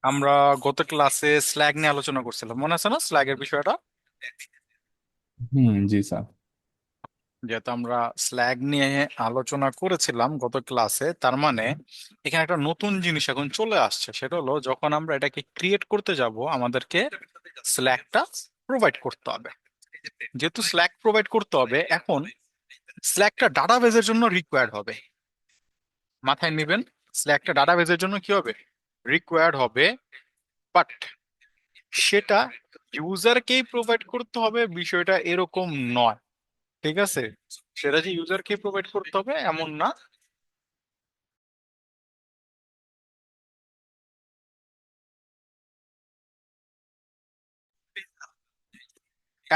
আমরা গত ক্লাসে স্ল্যাগ নিয়ে আলোচনা করছিলাম, মনে আছে না স্ল্যাগের বিষয়টা? জি স্যার। যেহেতু আমরা স্ল্যাগ নিয়ে আলোচনা করেছিলাম গত ক্লাসে, তার মানে এখানে একটা নতুন জিনিস এখন চলে আসছে। সেটা হলো, যখন আমরা এটাকে ক্রিয়েট করতে যাব আমাদেরকে স্ল্যাগটা প্রোভাইড করতে হবে। যেহেতু স্ল্যাগ প্রোভাইড করতে হবে, এখন স্ল্যাগটা ডাটাবেজের জন্য রিকোয়ার্ড হবে। মাথায় নেবেন, স্ল্যাগটা ডাটাবেজের জন্য কি হবে? রিকোয়ার্ড হবে। বাট সেটা ইউজারকেই প্রোভাইড করতে হবে, বিষয়টা এরকম নয়। ঠিক আছে? সেটা যে ইউজারকে প্রোভাইড করতে হবে এমন না।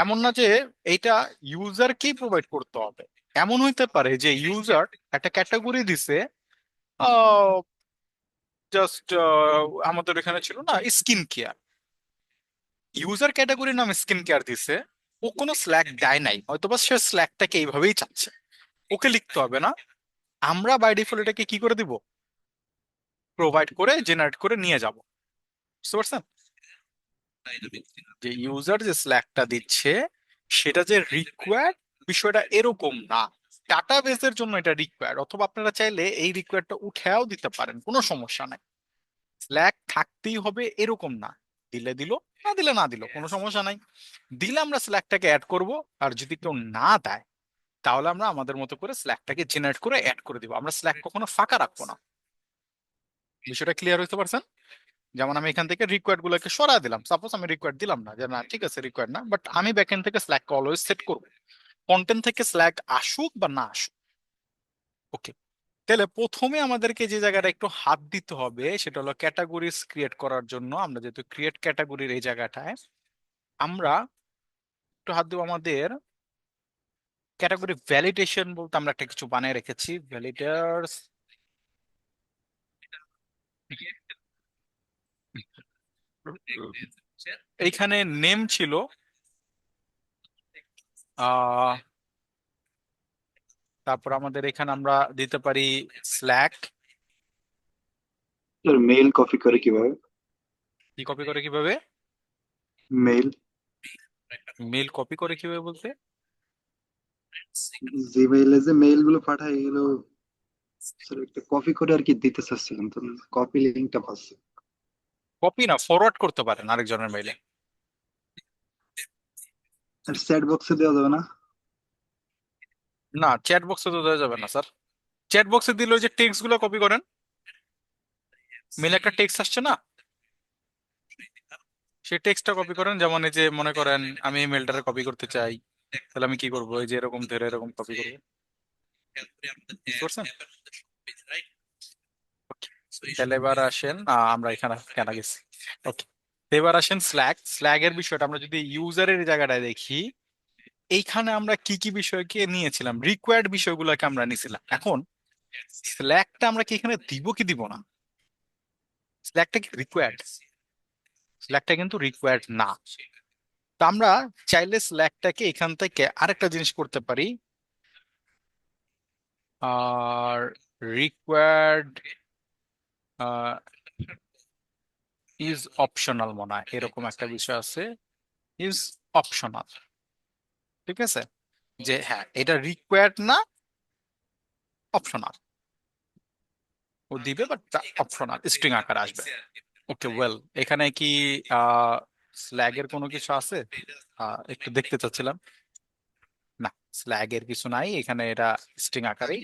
এমন না যে এইটা ইউজারকেই প্রোভাইড করতে হবে। এমন হইতে পারে যে ইউজার একটা ক্যাটাগরি দিছে, জাস্ট আমাদের এখানে ছিল না স্কিন কেয়ার, ইউজার ক্যাটাগরির নাম স্কিন কেয়ার দিছে। ও কোনো স্ল্যাগ দেয় নাই, হয়তোবা সে স্ল্যাগটাকে এইভাবেই চাচ্ছে। ওকে লিখতে হবে না, আমরা বাই ডিফল্ট এটাকে কি করে দিব? প্রোভাইড করে জেনারেট করে নিয়ে যাব। বুঝতে পারছেন? যে ইউজার যে স্ল্যাগটা দিচ্ছে সেটা যে রিকোয়ার্ড, বিষয়টা এরকম না। ডাটাবেসের জন্য এটা রিকোয়ার্ড, অথবা আপনারা চাইলে এই রিকোয়ার্ডটা উঠেও দিতে পারেন, কোনো সমস্যা নাই। স্ল্যাগ থাকতেই হবে এরকম না। দিলে দিল, না দিলে না দিল, কোনো সমস্যা নাই। দিলে আমরা স্ল্যাগটাকে অ্যাড করব। আর যদি কেউ না দেয়, তাহলে আমরা আমাদের মতো করে স্ল্যাগটাকে জেনারেট করে অ্যাড করে দিব। আমরা স্ল্যাগ কখনো ফাঁকা রাখবো না। বিষয়টা ক্লিয়ার হইতে পারছেন? যেমন আমি এখান থেকে রিকোয়ার্ড গুলোকে সরায় দিলাম, সাপোজ আমি রিকোয়ার্ড দিলাম না, যে না ঠিক আছে রিকোয়ার্ড না, বাট আমি ব্যাকএন্ড থেকে স্ল্যাগকে অলওয়েজ সেট করবো, কন্টেন্ট থেকে স্ল্যাগ আসুক বা না আসুক। ওকে, তাহলে প্রথমে আমাদেরকে যে জায়গাটা একটু হাত দিতে হবে সেটা হলো ক্যাটাগরিজ ক্রিয়েট করার জন্য। আমরা যেহেতু ক্রিয়েট ক্যাটাগরির এই জায়গাটায় আমরা একটু হাত দেবো। আমাদের ক্যাটাগরি ভ্যালিডেশন বলতে আমরা একটা কিছু বানিয়ে রেখেছি, ভ্যালিডার্স। এইখানে নেম ছিল, আহ তারপর আমাদের এখানে আমরা দিতে পারি স্ল্যাক। স্যার মেইল কপি করে কিভাবে? কি কপি করে কিভাবে? মেইল, মেল কপি করে কিভাবে বলতে? জিমেইলে যে মেইল গুলো পাঠায় এগুলো স্যার একটা কপি করে আর কি দিতে চাচ্ছিলাম, তো কপি লিঙ্কটা পাচ্ছি। কপি না, ফরওয়ার্ড করতে পারেন আরেকজনের মেইলে। আর চ্যাট বক্সে দেওয়া যাবে না? না, চ্যাট বক্সে তো দেওয়া যাবে না স্যার। চ্যাট বক্সে দিলে ওই যে টেক্সট গুলো কপি করেন, মেলে একটা টেক্সট আসছে না, সেই টেক্সটটা কপি করেন। যেমন এই যে মনে করেন আমি এই মেলটারে কপি করতে চাই, তাহলে আমি কি করবো? এই যে এরকম ধরে এরকম কপি করবো। বুঝতে পারছেন? Okay, তাহলে এবার আসেন, আমরা এখানে কেন গেছি। ওকে, এবার আসেন স্ল্যাগ। স্ল্যাগ এর বিষয়টা আমরা যদি ইউজারের জায়গাটায় দেখি, এইখানে আমরা কি কি বিষয়কে নিয়েছিলাম, রিকোয়ার্ড বিষয়গুলোকে আমরা নিয়েছিলাম। এখন স্ল্যাগটা আমরা কি এখানে দিব কি দিব না? স্ল্যাগটা কি রিকোয়ার্ড? স্ল্যাগটা কিন্তু রিকোয়ার্ড না। তো আমরা চাইলে স্ল্যাগটাকে এখান থেকে আরেকটা জিনিস করতে পারি। আর রিকোয়ার্ড ইজ অপশনাল, মনে হয় এরকম একটা বিষয় আছে, ইজ অপশনাল। ঠিক আছে? যে হ্যাঁ, এটা রিকোয়ার্ড না, অপশনাল। ও দিবে, বাট অপশনাল স্ট্রিং আকারে আসবে। ওকে, ওয়েল, এখানে কি আহ স্ল্যাগের কোনো কিছু আছে? একটু দেখতে চাচ্ছিলাম। না, স্ল্যাগের কিছু নাই এখানে, এটা স্ট্রিং আকারেই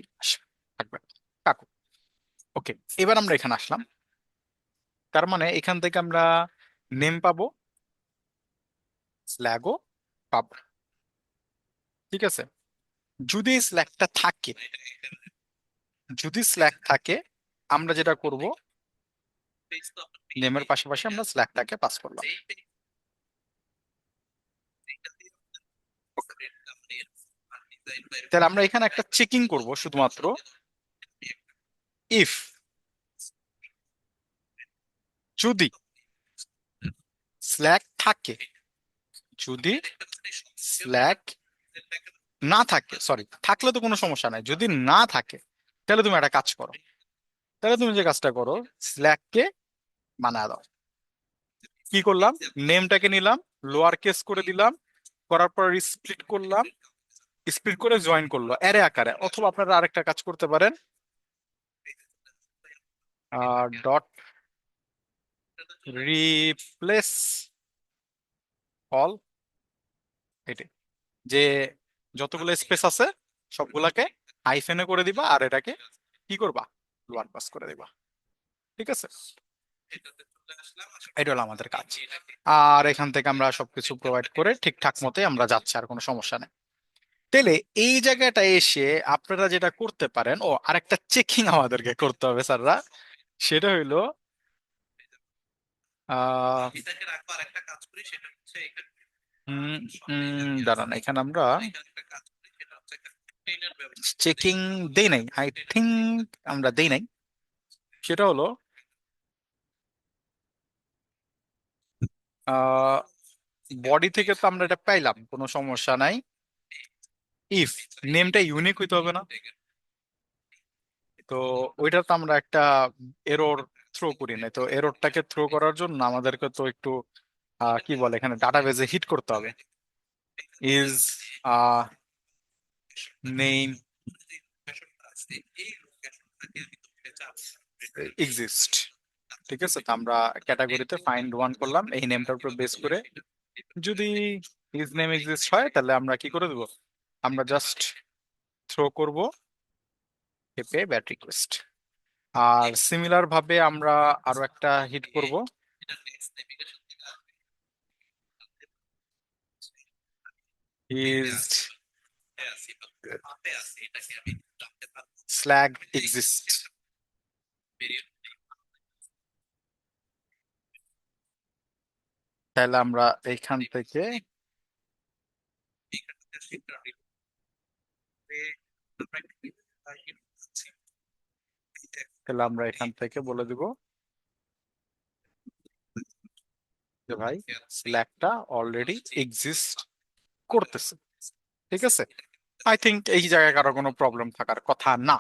থাকবে। কাকু, ওকে, এবার আমরা এখানে আসলাম। তার মানে এখান থেকে আমরা নেম পাবো, স্ল্যাগও পাবো। ঠিক আছে? যদি স্ল্যাগটা থাকে, যদি স্ল্যাগ থাকে, আমরা যেটা করব, নেমের পাশাপাশি আমরা স্ল্যাগটাকে পাস করলাম। তাহলে আমরা এখানে একটা চেকিং করব শুধুমাত্র, ইফ, যদি স্ল্যাগ থাকে, যদি স্ল্যাগ না থাকে, সরি, থাকলে তো কোনো সমস্যা নাই, যদি না থাকে তাহলে তুমি একটা কাজ করো। তাহলে তুমি যে কাজটা করো, স্ল্যাগকে বানায় দাও। কি করলাম, নেমটাকে নিলাম, লোয়ার কেস করে দিলাম, করার পর স্প্লিট করলাম, স্প্লিট করে জয়েন করলো অ্যারে আকারে। অথবা আপনারা আরেকটা কাজ করতে পারেন, ডট রিপ্লেস অল, এটি যে যতগুলো স্পেস আছে সবগুলাকে হাইফেনে করে দিবা, আর এটাকে কি করবা, লোয়ার পাস করে দিবা। ঠিক আছে, এটা হলো আমাদের কাজ। আর এখান থেকে আমরা সবকিছু প্রোভাইড করে ঠিকঠাক মতোই আমরা যাচ্ছি, আর কোনো সমস্যা নেই। তাহলে এই জায়গাটা এসে আপনারা যেটা করতে পারেন, ও আরেকটা চেকিং আমাদেরকে করতে হবে স্যাররা, সেটা হইলো আহ দাঁড়ান, এখানে আমরা চেকিং দেই নাই, আই থিঙ্ক আমরা দেই নাই। সেটা হলো বডি থেকে তো আমরা এটা পাইলাম, কোনো সমস্যা নাই। ইফ নেমটা ইউনিক হইতে হবে না? তো ওইটা তো আমরা একটা এরর থ্রো করি না, তো এররটাকে থ্রো করার জন্য আমাদেরকে তো একটু কি বলে, এখানে ডাটাবেজে হিট করতে হবে, ইজ নেম এক্সিস্ট। ঠিক আছে, তো আমরা ক্যাটাগরিতে ফাইন্ড ওয়ান করলাম এই নেমটার উপর বেস করে। যদি ইজ নেম এক্সিস্ট হয় তাহলে আমরা কি করে দেবো, আমরা জাস্ট থ্রো করব এপে ব্যাট রিকোয়েস্ট। আর সিমিলার ভাবে আমরা আরো একটা হিট করব, ইজ স্ল্যাগ এক্সিস্ট। তাহলে আমরা এইখান থেকে তাহলে আমরা এখান থেকে বলে দিব যে ভাই স্ল্যাগটা অলরেডি এক্সিস্ট করতেছে। ঠিক আছে, আই থিংক এই জায়গায় কারো কোনো প্রবলেম থাকার কথা না।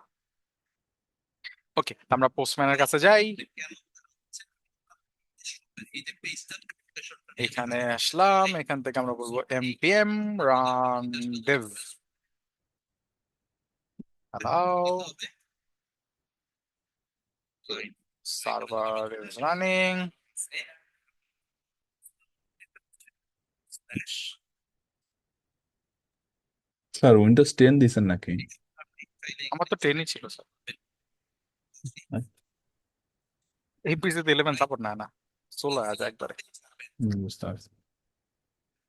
ওকে, আমরা পোস্টম্যানের কাছে যাই, এখানে আসলাম, এখান থেকে আমরা বলবো npm run dev allow server is running। Sir Windows 10 দিছেন নাকি? আমার তো 10ই ছিল স্যার, এই পিসিতে 11 সাপোর্ট না, না 16 আছে একবারে। বুঝতে পারছি।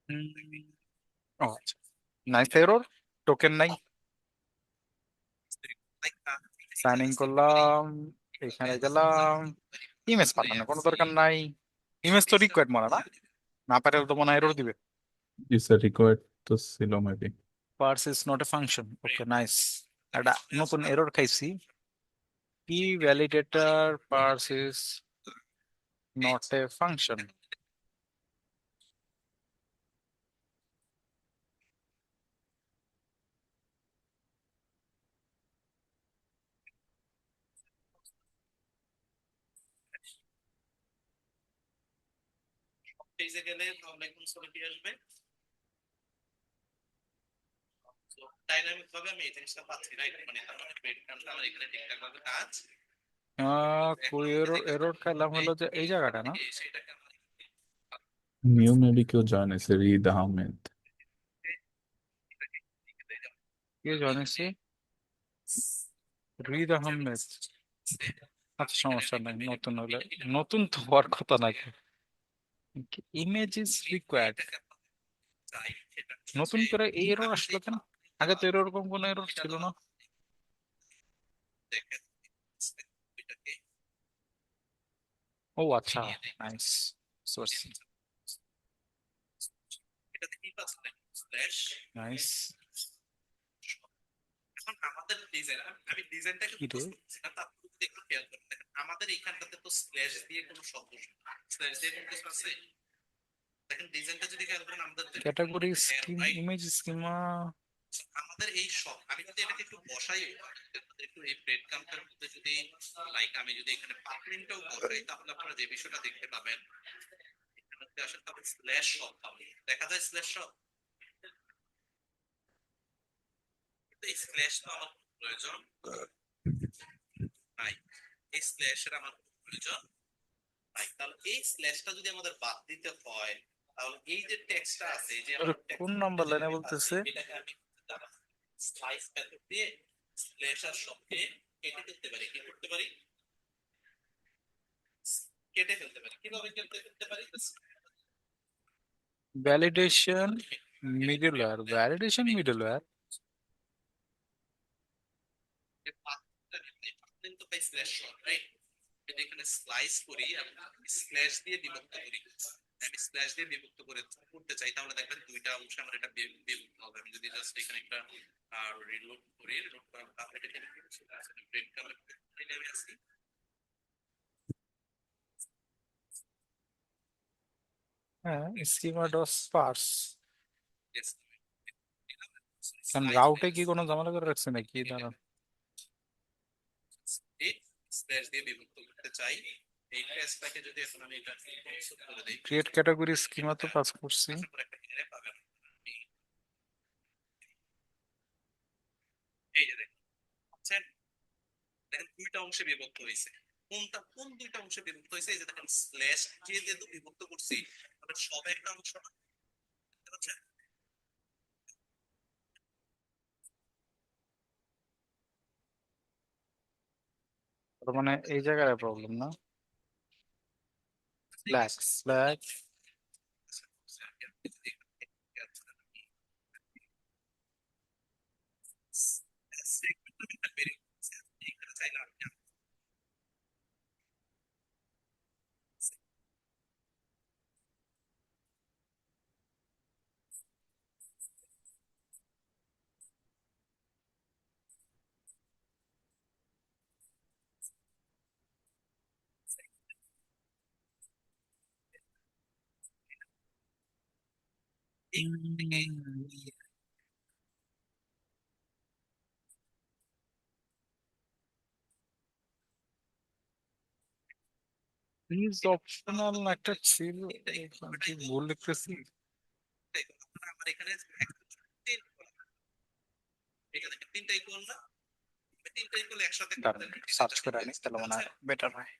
হুম, ও আচ্ছা, নাই এরর, টোকেন নাই, সাইন ইন করলাম, এখানে গেলাম, ইমেজ পাঠানোর কোনো দরকার নাই, ইমেজ তো রিকোয়ার্ড মনে না, না পাঠালে তো মনে হয় এরর দিবে। জি স্যার, রিকোয়ার্ড তো ছিল maybe. Parse is not a function, okay nice, একটা নতুন এরর খাইছি, কি validator parse is not a function. Error খাইলাম হলো যে এই জায়গাটা না, নিউ মেবি কেউ জয়েন হয়েছে, রিদ আহমেদ। কে জানিস, রিদ আহমেদ। আচ্ছা সমস্যা নাই, নতুন হলে, নতুন তো হওয়ার কথা নাকি, ইমেজ ইজ রিকোয়ার্ড, নতুন করে এই এরর আসলো কেন? আগে তো এরকম কোনো এরর ছিল না। ও আচ্ছা, নাইস সোর্স, নাইস। কি রে, ক্যাটাগরি স্কিম, ইমেজ স্কিমা, আসলে তখন স্ল্যাশ শব্দ হবে। দেখা যায় স্ল্যাশ শব্দ, কিন্তু এই স্ল্যাশ তো আমার খুব প্রয়োজন নাই, এই স্ল্যাশের আমার খুব প্রয়োজন নাই। তাহলে এই স্ল্যাশটা যদি আমাদের বাদ দিতে হয়, তাহলে এই যে টেক্সটটা আছে, এই যে আমার কোন text নাম্বার যে লাইনে আমি বলতেছে? পাচ্ছি, এটাকে আমি স্লাইস মেথড দিয়ে স্ল্যাশ আর শব্দকে কেটে ফেলতে পারি। কি করতে পারি? কেটে ফেলতে পারি। কিভাবে কেটে ফেলতে পারি? Validation middleware, validation middleware. কিন্তু পাই স্ল্যাশ শর্ট, রাইট? এখানে স্লাইস করি, আমি স্ল্যাশ দিয়ে বিভক্ত করি। আমি স্ল্যাশ দিয়ে বিভক্ত করে করতে চাই, তাহলে দেখবেন দুইটা অংশে আমার এটা বিভক্ত হবে। আমি যদি জাস্ট এখানে একটা রিলোড করি, রিলোড করার পর এটা এখানে প্রিন্ট কালার আমি আসি। হ্যাঁ, স্কিমা ডট পার্স। Yes. কারণ রাউটে কি কোনো ঝামেলা করে রাখছে নাকি? দাঁড়ান, স্ল্যাশ দিয়ে বিভক্ত করতে চাই, এই টেক্সটটাকে যদি এখন আমি এটা কনসোল করে দেই, ক্রিয়েট ক্যাটাগরি স্কিমা তো পাস করছি। আসার পর একটা এরে পাবেন। এই যে দেখেন, বুঝছেন? দেখেন দুইটা অংশে বিভক্ত হয়েছে। কোনটা কোন দুইটা অংশে বিভক্ত হয়েছে? এই যে দেখেন স্ল্যাশ দিয়ে যেহেতু বিভক্ত করছি, তাহলে সব একটা অংশ না, বুঝতে পারছেন? তার মানে এই জায়গায় প্রবলেম না? Black black. প্লিজ অপশনাল একটা ছিল, এখানে কি ভুল লিখতেছি? আমার এখানে এখানে তিনটাই কোণ না, তিনটাই কোণ একসাথে দাঁড়ান সার্চ করে আনি, তাহলে মনে হয় বেটার হয়।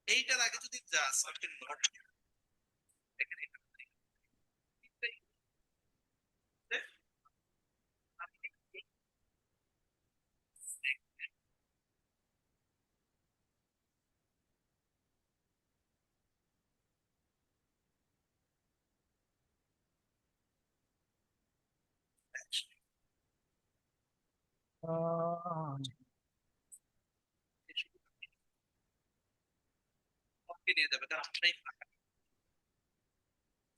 এইটার আগে যদি জাস্ট একটা নট এখানে আহ, নিয়ে যাবে, কারণ এই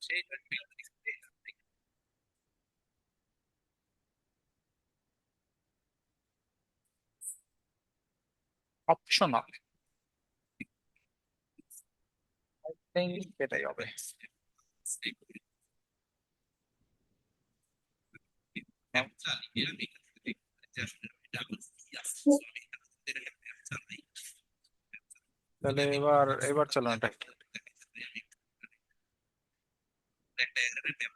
সেইটা অপশনাল এটাই হবে। তাহলে এবার এবার চলো এটা একটা এররের ম্যাপ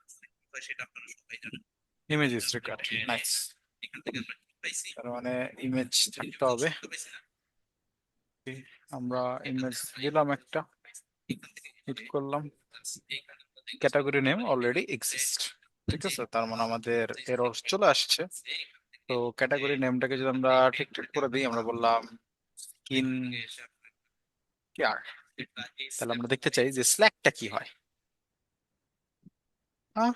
সেটা আপনারা সবাই জানেন। Image is required. নাইস। এখান থেকে আমরা কি পাইছি? তার মানে ইমেজ থাকতে হবে। পাইছি না? আমরা ইমেজ দিলাম একটা, এখান থেকে হিট করলাম, এইখানে আমরা দেখছি ক্যাটাগরি নেম অলরেডি এক্সিস্ট। ঠিক আছে, তার মানে আমাদের এরর চলে আসছে। তো ক্যাটাগরি নেমটাকে যদি আমরা ঠিকঠাক করে দিই, আমরা বললাম ইন কেয়ার, তাহলে আমরা দেখতে চাই যে স্ল্যাকটা কি হয়। হ্যাঁ,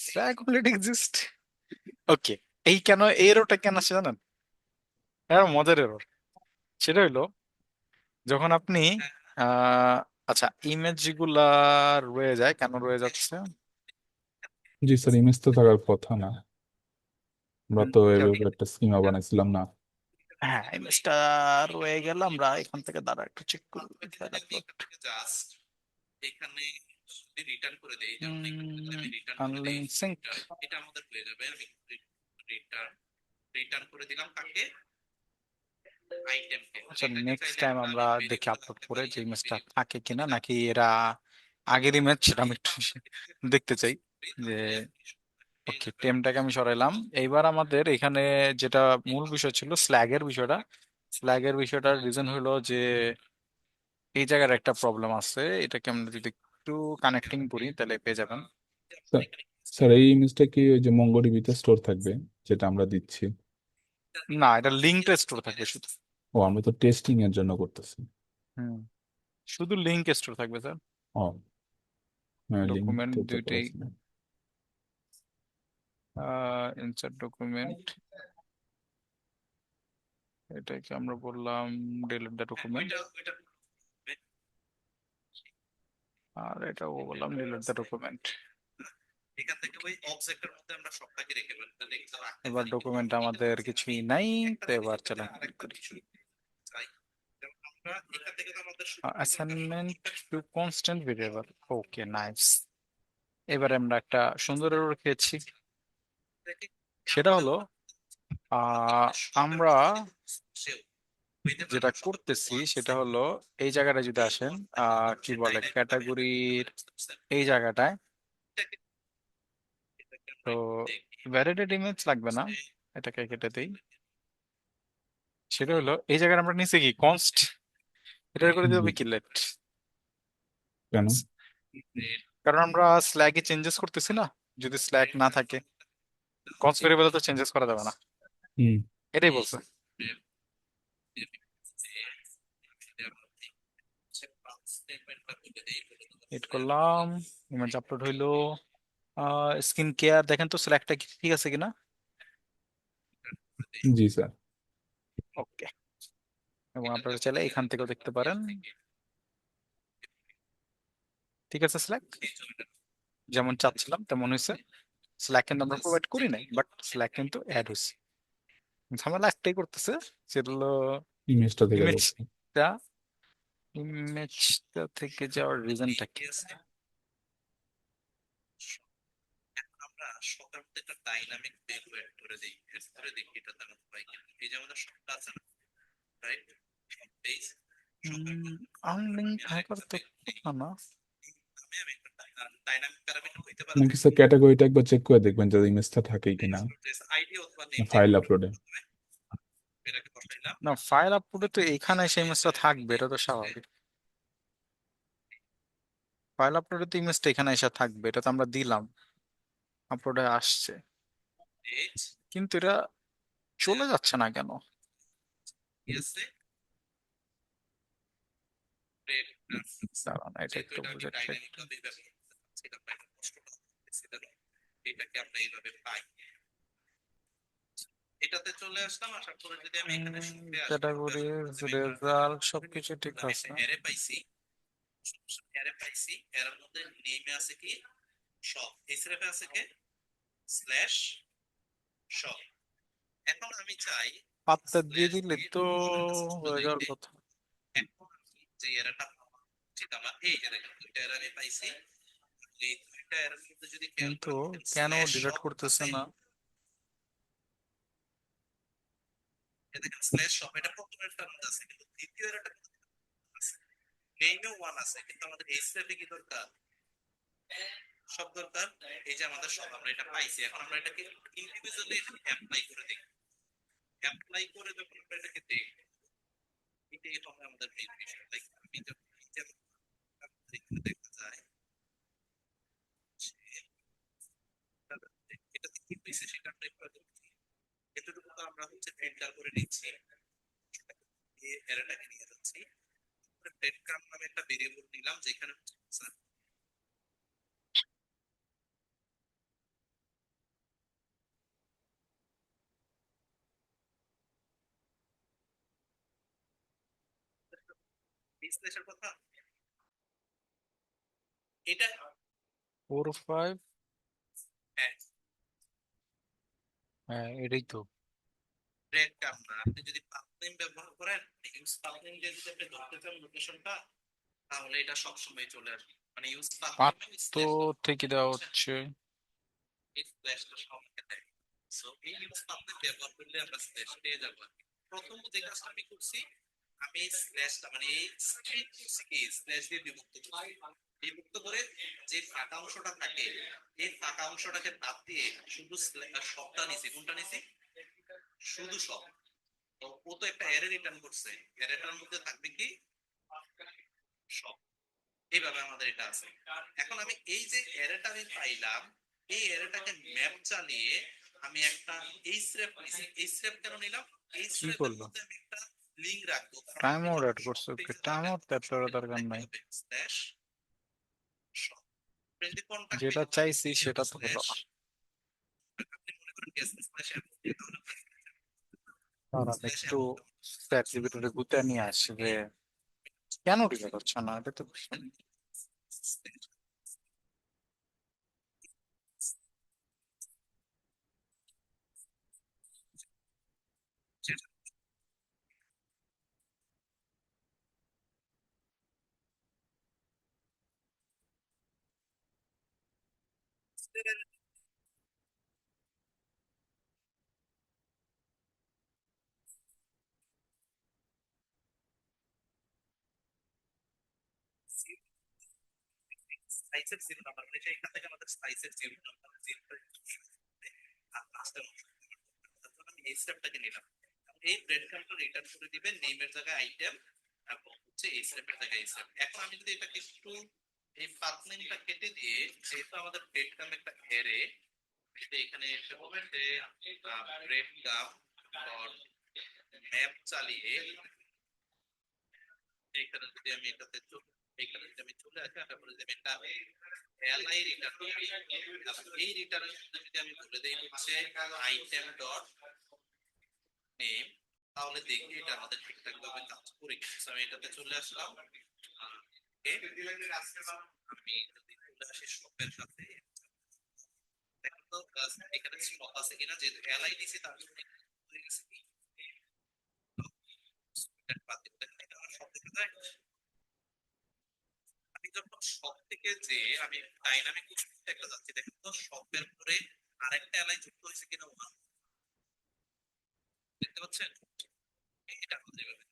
স্ল্যাক অলরেডি এক্সিস্ট। ওকে, এই কেন এই এররটা কেন আসছে জানেন? হ্যাঁ, মজার এরর। সেটা হইলো যখন আপনি আহ আচ্ছা, ইমেজ গুলা রয়ে যায়, কেন রয়ে যাচ্ছে? জি স্যার, ইমেজ তো থাকার কথা না, আমরা তো Okay. এভাবে একটা স্কিমা বানাইছিলাম না। হ্যাঁ, ইমেজটা রয়ে গেল। আমরা এখান থেকে দাঁড়া একটু চেক করি। জাস্ট এখানে যদি রিটার্ন করে দেই, যেমন এখানে যদি আমি রিটার্ন করে দেই, আনলিঙ্ক সিঙ্ক। এটা আমাদের হয়ে যাবে। আমি রিটার্ন রিটার্ন করে দিলাম কাকে? আইটেমকে আচ্ছা, এটাকে নেক্সট চাইলে টাইম আমরা আমি দেখি ভেরিয়েবল আপলোড করতে করে পারি যে ইমেজটা থাকে কিনা, নাকি এরা আগের ইমেজ, সেটা আমি একটু দেখতে চাই যে। ওকে, টেমটাকে আমি সরাইলাম। এইবার আমাদের এখানে যেটা মূল বিষয় ছিল, স্ল্যাগের বিষয়টা। স্ল্যাগের বিষয়টার রিজন হলো যে এই জায়গার একটা প্রবলেম আছে, এটাকে আমরা যদি একটু কানেক্টিং করি তাহলে পেয়ে যাবেন। স্যার স্যার এই ইমেজটা কি ওই যে মঙ্গোডিবিতে স্টোর থাকবে যেটা আমরা দিচ্ছি? না, এটা লিঙ্কটা স্টোর থাকবে শুধু। ও, আমরা তো টেস্টিং এর জন্য করতেছি। হুম, শুধু লিঙ্ক স্টোর থাকবে স্যার। ও হ্যাঁ, লিঙ্ক ডকুমেন্ট তো করা দুইটাই, আছে। ইনসার্ট ডকুমেন্ট, এটাকে আমরা বললাম ডিলিট দ্য ডকুমেন্ট, আর এটাও বললাম ডিলিট দ্য ডকুমেন্ট। এখান থেকে ওই অবজেক্টের মধ্যে আমরা সবটাকে রেখে ফেলতে দেখতে রাখতে এবার পারি। ডকুমেন্ট আমাদের কিছুই নাই, তো এবার চলো ক্লিক করি। চাই যেমন আমরা এখান থেকে তো আমাদের শুরু থেকে assignment to constant variable. Okay, nice. এবারে আমরা একটা সুন্দর এরর খেয়েছি। সেটা হলো আহ আমরা যেটা করতেছি সেটা হলো, এই জায়গাটা যদি আসেন, কি বলে, ক্যাটাগরির এই জায়গাটায়, তো ভ্যালিডেট ইমেজ লাগবে না, এটাকে কেটে দিই। সেটা হলো এই জায়গায় আমরা নিচে কি কনস্ট, এটা করে দিতে জি, হবে কি লেট, কেন? কারণ আমরা স্ল্যাগে চেঞ্জেস করতেছি না। যদি স্ল্যাগ না থাকে, কনস্ট ভেরিয়েবলে তো চেঞ্জেস করা যাবে না, হুম। এটাই বলছে। হিট করলাম, ইমেজ আপলোড হইলো। স্কিন কেয়ার দেখেন তো স্ল্যাগটা ঠিক আছে কিনা। জি স্যার। ওকে, এবং আপনারা চাইলে এখান থেকেও দেখতে পারেন। ঠিক আছে, স্ল্যাগ যেমন চাচ্ছিলাম তেমন হয়েছে। স্ল্যাগ কিন্তু আমরা প্রোভাইড করি নাই, বাট স্ল্যাগ কিন্তু অ্যাড হয়েছে। ঝামেলা একটাই করতেছে, সেটা হলো ইমেজটা থেকে যাচ্ছে। ইমেজটা, ইমেজটা থেকে যাওয়ার রিজনটা কি। আমরা সবার মধ্যে একটা ডাইনামিক ভ্যালু এড করে দিই, এড করে দেখি এটা তেমন হয় কিনা। এই যে আমাদের সবটা আছে না, রাইট? পেজ সবার মধ্যে আনলিঙ্ক হ্যাকার তো না। আমি একটা ডাইনামিক প্যারামিটার হইতে পারে নাকি স্যার ক্যাটাগরিটা একবার চেক করে দেখবেন যে ইমেজটা থাকেই কিনা আইডি অথবা নেম যে ফাইল কোনো আপলোডে? এটাকে বসাইলাম। না, ফাইল আপলোডে তো এখানে সেই ইমেজটা থাকবে, এটা তো স্বাভাবিক। ফাইল আপলোডে তো ইমেজটা এখানে এসে থাকবে, এটা তো আমরা দিলাম, আপলোডে আসছে, পেজ কিন্তু এটা চলে যাচ্ছে না কেন। কি আছে দাঁড়ান, এটা যেহেতু একটু এটা আমি বুঝে check ডাইনামিক ভাবে ব্যবহার করতে চাচ্ছি, এটা পাই কষ্টটা হচ্ছে না, এটাকে আমরা এইভাবে পাই। এটাতে চলে আসলাম, আসার পরে যদি আমি এখানে শুনতে আসি ক্যাটাগরি রেজাল্ট সবকিছু ঠিক আমি আছে। একটা অ্যারে পাইছি, অ্যারে পাইছি, এর মধ্যে নেমে আছে কি সব, এসরেফে আছে কি স্ল্যাশ সব। এখন আমি চাই পাত্তা দিয়ে স্ল্যাশ দিলে দিয়ে তো হয়ে যাওয়ার দিতে, কথা। এখন আমি যে এরাটা যেটা আমার এই এরা দুইটা এরা আমি পাইছি, এই দুইটা এর মধ্যে যদি খেয়াল কিন্তু করেন দেখেন কেন স্ল্যাশ ডিলিট শপ করতেছে আছে, না? এ দেখেন স্ল্যাশ শপ, এটা প্রথম এরটার মধ্যে আছে কিন্তু দ্বিতীয় এরটা আছে, নেইমে ওয়ান আছে, কিন্তু আমাদের এই স্টেপে কি দরকার, সব দরকার। এই যে আমাদের সব আমরা এটা পাইছি, এখন আমরা এটাকে ইন্ডিভিজুয়ালি অ্যাপ্লাই করে দেখি। অ্যাপ্লাই করে যখন আমরা এটাকে দেখি, এটাই হবে আমাদের মেইন বিষয়। লাইক আমি যখন এই যে এখানে দেখা যায় যে এটাতে কি হয়েছে সেটা আমরা একটু আগে দেখি। এতটুকু তো আমরা হচ্ছে ফিল্টার করে নিচ্ছি, এই এররটাকে নিয়ে যাচ্ছি, ব্রেড ক্রাম্ব নামে একটা ভেরিয়েবল নিলাম যেখানে বিশ্লেষের কথা, এটা 4 5, হ্যাঁ হ্যাঁ এটাই তো। ব্রেড ক্রাম্ব না, আপনি যদি পাথনেম ব্যবহার করেন, ইউজ পাথনেম দিয়ে যদি আপনি ধরতে চান লোকেশনটা, তাহলে এটা সব সময় চলে আসবে, মানে ইউজ পাত পাথনেম তো স্ল্যাশ থেকে দেওয়া হচ্ছে। এই স্ল্যাশটা সবকে দেয়। সো এই ইউজ পাথনেম ব্যবহার করলে আমরা স্ল্যাশ পেয়ে যাবো আর কি। প্রথম যে কাজটা আমি করছি, আমি এই স্ল্যাশটা মানে এই স্ট্রিং করছি কি স্ল্যাশ দিয়ে বিভক্ত করছি। বিভক্ত করে যে ফাঁকা অংশটা থাকে এই ফাঁকা অংশটাকে বাদ দিয়ে শুধু শবটা নিছি। কোনটা নিছি? শুধু শব। তো ও তো একটা অ্যারে রিটার্ন করছে, অ্যারেটার মধ্যে থাকবে কি শব। এইভাবে আমাদের এটা আছে। এখন আমি এই যে অ্যারেটা আমি পাইলাম, এই অ্যারেটাকে ম্যাপ চালিয়ে আমি একটা এই স্রেফ নিছি। এই স্রেফ কেন নিলাম? এই কি স্রেফের করলো? মধ্যে আমি একটা লিংক রাখবো, কারণ টাইম আপনি আউট যখন অ্যাড শপ করছে, ওকে পেজে টাইম যাবেন আউট অ্যাড করার দরকার লিখতে নাই। হবে স্ল্যাশ শপ। যদি কন্টাক্ট যেটা পেজে চাইছি যেহেতু সেটা তো হলো স্ল্যাশ, না। আপনি মনে করেন গেস স্ল্যাশ অ্যাপ তাহলে কারণ স্ল্যাশ একটু অ্যাপ চ্যাট জিপিটিতে গুতে নিয়ে আসবে, কেন রিলেট হচ্ছে না এটা তো বুঝলাম না। সাইজের জিরো নাম্বার মানে এখান থেকে আমাদের সাইজের জিরো নাম্বার জিরো আর লাস্টের অংশ আমি এই স্টেপটাকে নিলাম। এই ব্রেড ক্রাম্বটা রিটার্ন করে দিবে নেমের জায়গায় আইটেম এবং হচ্ছে এই স্টেপের জায়গায় এই স্টেপ। এখন আমি যদি এটাকে একটু এই পাথ নেমটা কেটে দিয়ে, যেহেতু আমাদের ব্রেড ক্রাম্ব একটা অ্যারে, এখানে এসে বলতে ব্রেড ক্রাম্ব ডট ম্যাপ চালিয়ে এখানে যদি আমি এটাতে এখানে যদি আমি চলে আসি, তারপরে যদি আমি একটা এলআই রিটার্ন করি, এবং এই রিটার্নের মধ্যে যদি আমি বলে দেই হচ্ছে আইটেম ডট নেম, তাহলে দেখি এটা আমাদের ঠিকঠাক ভাবে কাজ করে কিনা। আমি এটাতে চলে আসলাম। আমি যদি চলে আসি শপের সাথে, দেখো তো এখানে শপ আছে কিনা, যেহেতু এলআই দিছি তার জন্য হয়ে গেছে কি সব দেখা যায়। আমি যখন শপ থেকে যে আমি ডাইনামিক একটা যাচ্ছি, দেখেন তো শপের পরে আরেকটা এলআই যুক্ত হয়েছে কিনা দেখতে পাচ্ছেন? এটা আমাদের এভাবে।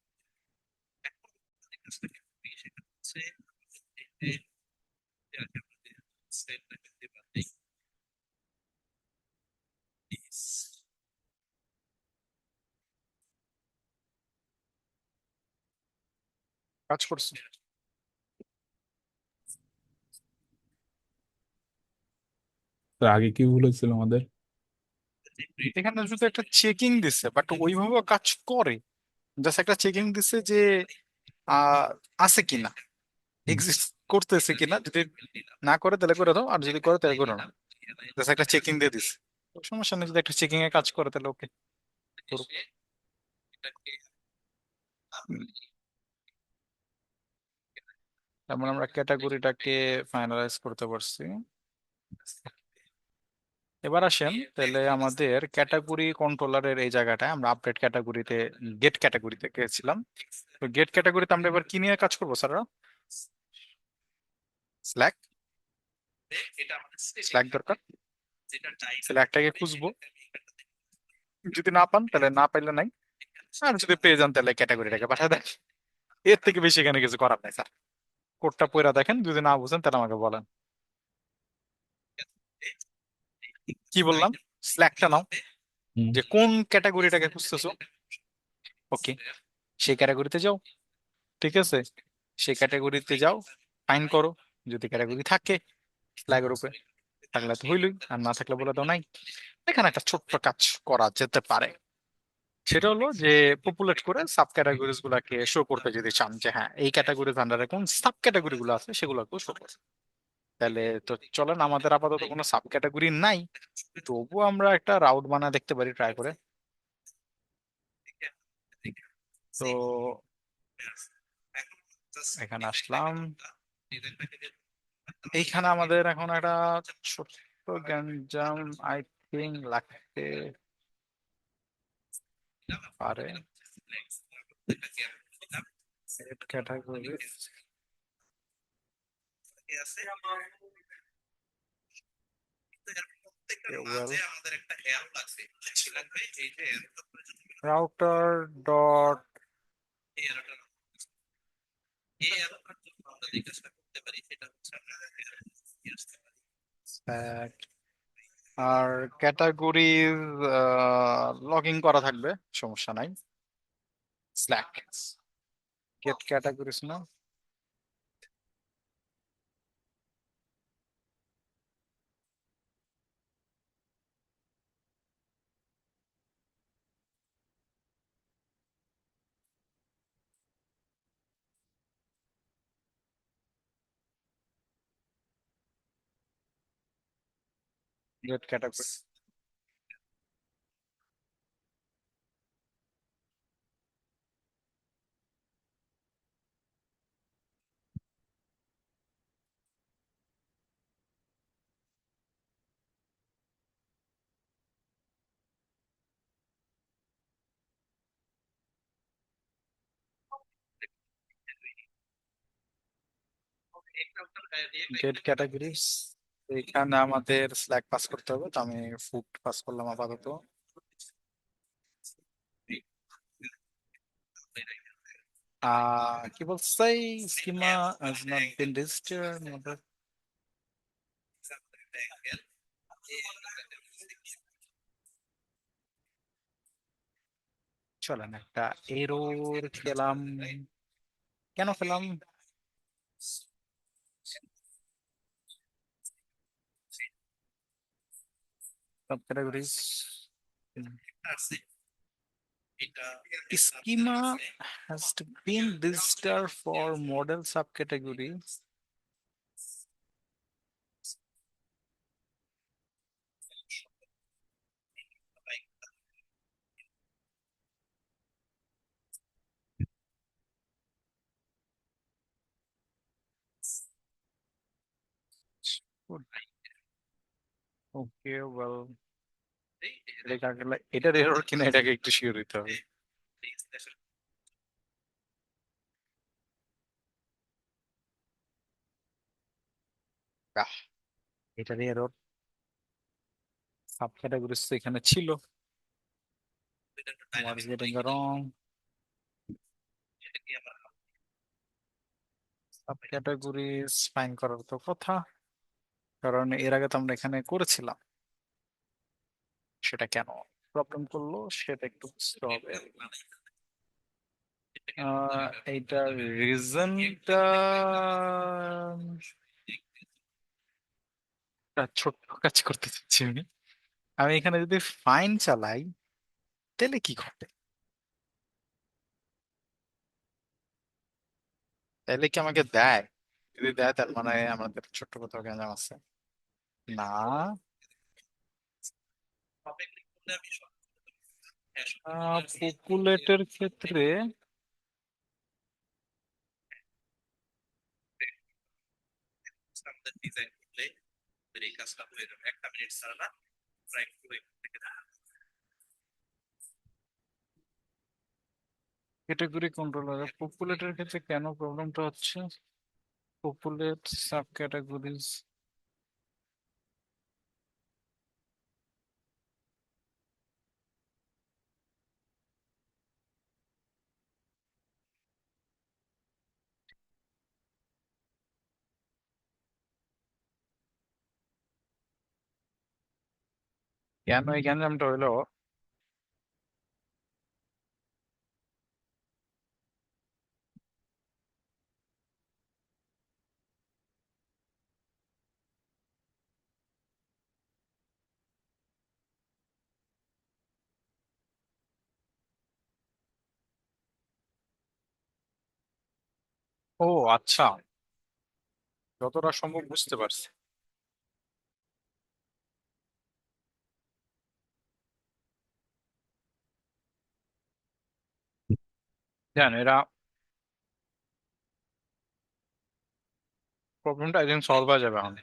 এখন যে কাজটাকে করি সেটা হচ্ছে এই যে আমাদের সেট রাখতে পারি কাজ করছে। তো আগে কি ভুল হয়েছিল আমাদের? এখানে শুধু একটা চেকিং দিছে, বাট ওইভাবে কাজ করে। জাস্ট একটা চেকিং দিছে যে আহ আছে কিনা, হুম। এক্সিস্ট করতেছে কিনা। যদি না করে তাহলে করে দাও, আর যদি করে তাহলে করে না। জাস্ট একটা চেকিং দিয়ে দিছে। তো সমস্যা নেই, যদি একটা চেকিং এ কাজ করে তাহলে ওকে করুক। এটাকে তারপর আমরা ক্যাটাগরিটাকে ফাইনালাইজ করতে পারছি। এবার আসেন তাহলে আমাদের ক্যাটাগরি কন্ট্রোলারের এই জায়গাটায় আমরা আপডেট ক্যাটাগরিতে গেট ক্যাটাগরিতে গেছিলাম। তো গেট ক্যাটাগরিতে আমরা এবার কি নিয়ে কাজ করবো স্যাররা? স্ল্যাক। এটা আমাদের স্ল্যাক দরকার। যেটা চাই স্ল্যাকটাকে খুঁজবো, যদি না পান তাহলে না পাইলে নাই, আর যদি পেয়ে যান তাহলে ক্যাটাগরিটাকে পাঠিয়ে দেন। এর থেকে বেশি এখানে কিছু করার নাই স্যার। কোডটা পড়া দেখেন, যদি না বুঝেন তাহলে আমাকে বলেন। কি বললাম? স্ল্যাকটা নাও, হুম। যে কোন ক্যাটাগরিটাকে খুঁজতেছো, ওকে সেই ক্যাটাগরিতে যাও। ঠিক আছে, সেই ক্যাটাগরিতে যাও, ফাইন করো। যদি ক্যাটাগরি থাকে ফ্ল্যাগের উপরে, থাকলে তো হইলই, আর না থাকলে বলে দাও নাই। এখানে একটা ছোট্ট কাজ করা যেতে পারে, সেটা হলো যে পপুলেট করে সাব ক্যাটাগরিজ গুলাকে শো করতে যদি চান যে হ্যাঁ এই ক্যাটাগরিজ আন্ডারে কোন সাব ক্যাটাগরি গুলো আছে সেগুলোকেও শো করে। তাহলে তো চলেন, আমাদের আপাতত কোনো সাব ক্যাটাগরি নাই, তবুও আমরা একটা রাউট বানা দেখতে পারি ট্রাই করে। তো এখানে আসলাম, এইখানে আমাদের এখন একটা ছোট্ট গ্যাঞ্জাম আই থিঙ্ক লাগতে পারে। ক্যাটাগরি প্রত্যেকটা মাঝে আমাদের একটা অ্যারো লাগবে। লাগবে এই যে রাউটার ডট এই এররটা এই এররটার জন্য আমরা যে কাজটা করতে পারি সেটা হচ্ছে আমরা নিয়ে আসতে পারি। আর ক্যাটাগরিজ লগইন করা থাকবে, সমস্যা নাই। স্ল্যাক গেট ক্যাটাগরিজ না, গেট ক্যাটাগরি। গেট ক্যাটাগরিজ, এখানে আমাদের স্ল্যাক পাস করতে হবে, তো আমি ফুড পাস করলাম আপাতত। কি বলছে, schema has not been registered চলেন একটা এরর খেলাম, কেন খেলাম? সব categories schema has been registered for model subcategory. Okay, well, এটার এরর কিনা এটাকে একটু শিওর দিতে হবে। বাহ, এটার এরর সাব ক্যাটাগরিজ তো এখানে ছিল, what is getting wrong? Sub categories fine করার তো কথা, কারণ এর আগে তো আমরা এখানে করেছিলাম, সেটা কেন প্রবলেম করলো সেটা একটু বুঝতে হবে। এইটার রিজনটা ছোট্ট কাজ করতে চাচ্ছি আমি। আমি এখানে যদি ফাইন চালাই তাহলে কি ঘটে? তাহলে কি আমাকে দেয়? যদি দেয় তার মানে আমাদের ছোট্ট কোথাও গ্যাঞ্জাম আছে। না, পপুলেটের ক্ষেত্রে আমাদের ডিজাইন করলে এই কাজটা হয়ে যাবে, 1 মিনিট ছাড়া না, প্রায় পুরো এখান থেকে দেখা ক্যাটাগরি কন্ট্রোলার, পপুলেটের ক্ষেত্রে কেন প্রবলেমটা হচ্ছে? পপুলেট সাব ক্যাটাগরিজ, কেন এই গ্যাঞ্জামটা হইলো? ও আচ্ছা, যতটা সম্ভব বুঝতে পারছি। জান এরা প্রবলেমটা আই থিঙ্ক সলভ হয়ে যাবে এখন।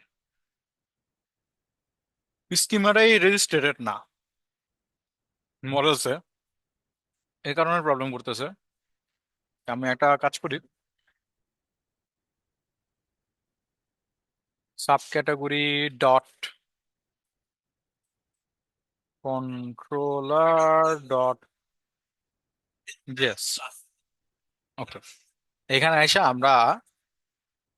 স্কিমাটাই রেজিস্ট্রেটেড না মডেলসে, এই কারণে প্রবলেম করতেছে। আমি একটা কাজ করি, sub category dot controller dot yes, okay. এখানে এসে আমরা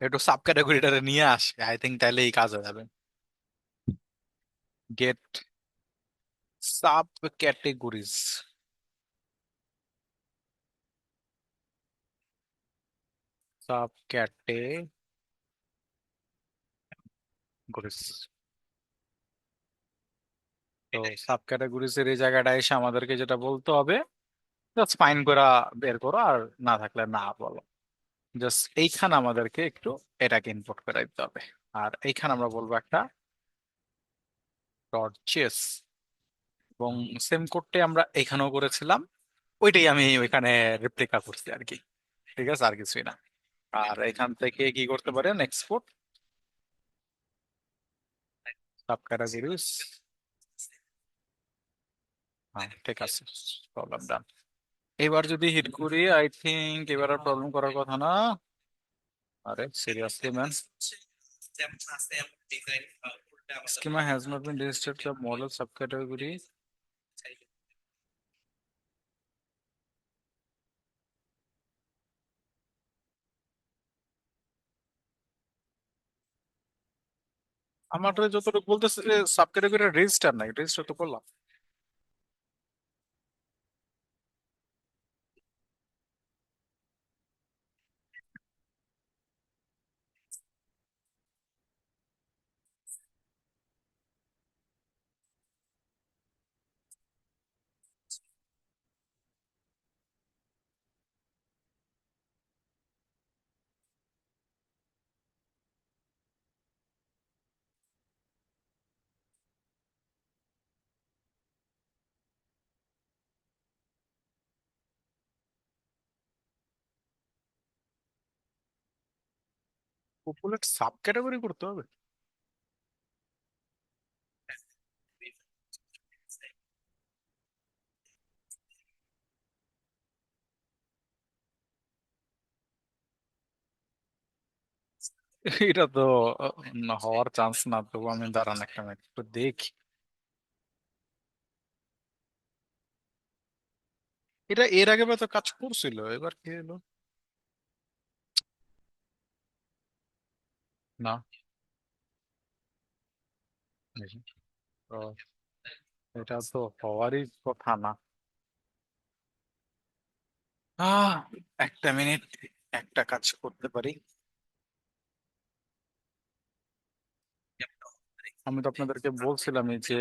একটু সাব ক্যাটাগরিটা নিয়ে আসি, আই থিঙ্ক তাহলে এই কাজ হয়ে যাবে। Get sub categories, sub categories. তো সাব ক্যাটাগরিজ এর এই জায়গাটা এসে আমাদেরকে যেটা বলতে হবে, জাস্ট ফাইন করা বের করো, আর না থাকলে না বলো। জাস্ট এইখানে আমাদেরকে একটু এটাকে ইনপুট করে দিতে হবে। আর এইখানে আমরা বলবো একটা ডট চেস, এবং সেম কোডটাই আমরা এখানেও করেছিলাম, ওইটাই আমি ওইখানে রেপ্লিকা করছি আর কি। ঠিক আছে, আর কিছুই না। আর এখান থেকে কি করতে পারেন, এক্সপোর্ট সাব ক্যাটাগরিজ। হ্যাঁ, ঠিক আছে, প্রবলেম ডান। এবার যদি হিট করি, আই থিঙ্ক এবার আর প্রবলেম করার কথা না। আরে সিরিয়াসলি ম্যান, যেমন আছে এমন ডিজাইন করলে আমাদের schema has not been registered to the model subcategory. আমার যতটুকু বলতেছে যে সাব ক্যাটাগরি রেজিস্টার নাই, রেজিস্টার তো করলাম। পপুলেট সাব ক্যাটাগরি করতে হবে। এটা তো না হওয়ার চান্স না, তবু আমি দাঁড়ান একটা মিনিট একটু দেখি। এটা এর আগে তো কাজ করছিল, এবার কি হলো? না, দেখি। তো এটা তো হওয়ারই কথা না। আহ একটা মিনিট, একটা কাজ করতে পারি। আমি তো আপনাদেরকে বলছিলামই যে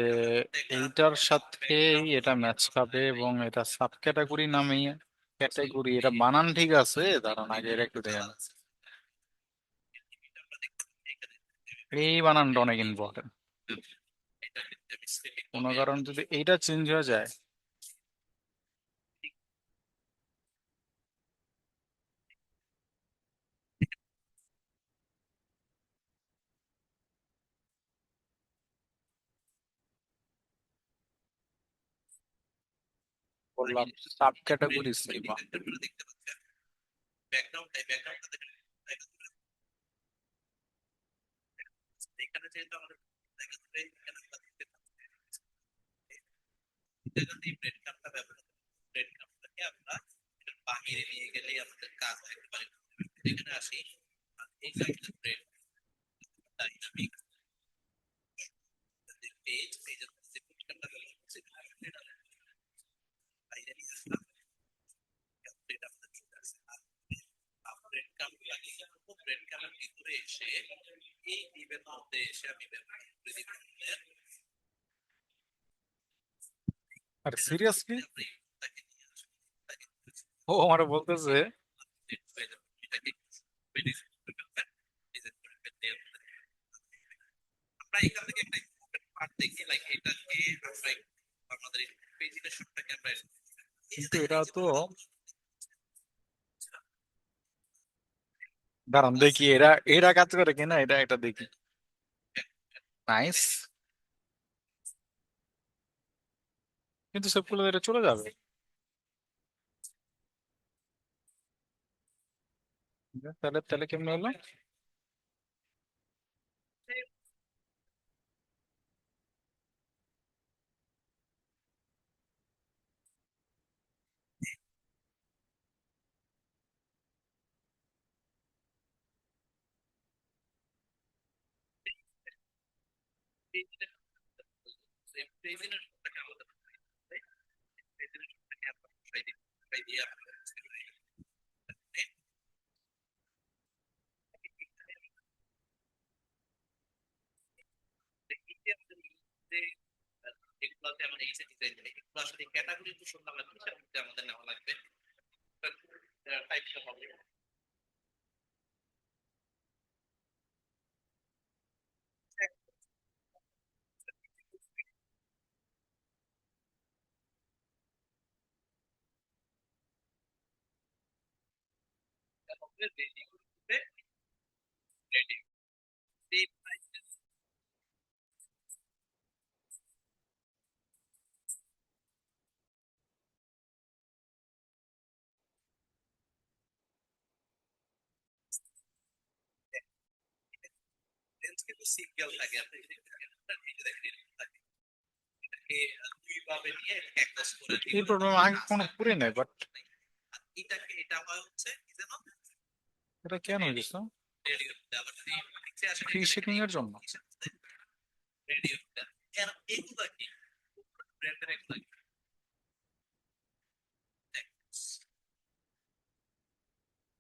এইটার সাথে এটা ম্যাচ খাবে, এবং এটা সাব ক্যাটাগরি নামে ক্যাটাগরি, এটা বানান ঠিক আছে, দাঁড়ান আগে এটা একটু দেখেন। এই বানানটা অনেক ইম্পর্টেন্ট। কোনো কারণ যদি এইটা চেঞ্জ হয়ে যায়, বললাম সাব ক্যাটাগরি স্কিমা। দেখতে পাচ্ছেন ব্যাকগ্রাউন্ডটা দেখেন। এখানে যেহেতু আমাদের এখানে আমরা দেখতে পাচ্ছি, এটা যদি ব্রেড কাপটা ব্যবহার করি, ব্রেড কাপটাকে আমরা এটার বাহিরে নিয়ে গেলেই আমাদের কাজ একেবারে এখানে আসি। আর এইটা হচ্ছে ব্রেড ডাইনামিক পেজ, পেজের মধ্যে ব্রেড কাপটা ব্যবহার করছি, বাইরে নিয়ে আসলাম, ব্রেড আমাদের চলে আসে। আর ব্রেড কাপ লাগিয়ে ব্রেড কাপের ভিতরে এসে এই টিপের মধ্যে এসে আমি ব্যবহার করে দিব আর সিরিয়াসলি আমরা এই তাকে নিয়ে আসবো, তাকে ও আমার বলতেছে এটাকে আমরা এখান থেকে একটা পার্ট দেখি, লাইক এটাকে আমরা আমাদের পেজিনেশনটাকে আমরা কিন্তু এটা তো, দাঁড়ান দেখি এরা এরা কাজ করে কিনা, এটা এটা দেখি। নাইস, কিন্তু সবগুলো এটা চলে যাবে। তাহলে তাহলে কেমন হলো? প্রেজেন্টের শটটাকে আলাদা করতে হবে, তাই? প্রেজেন্টের শটটাকে আমরা বসাই দিয়ে আমরা এগুলোতে আমার এই ডিজাইন এগুলো আসলে ক্যাটাগরি তো শুনলাম না, কিসের মধ্যে আমাদের নেওয়া লাগবে টাইপটা হবে রেডি করতে রেডি রেঞ্জ কিন্তু সিঙ্গেল থাকে, আপনি যদি এই যে দেখেন এরকম থাকে, এটাকে দুই ভাবে নিয়ে এটাকে একদম করে এই প্রবলেম আগে কোনো করি নাই, বাট আর এটাকে এটা হয় হচ্ছে কি যেন এটা কেন হয়েছে? রেডি হতে আবার যদি নিচে আসে ফ্রি শিপিং এর জন্য। রেডি হতে কেন এগুলা কি ব্র্যান্ডের এগুলা কি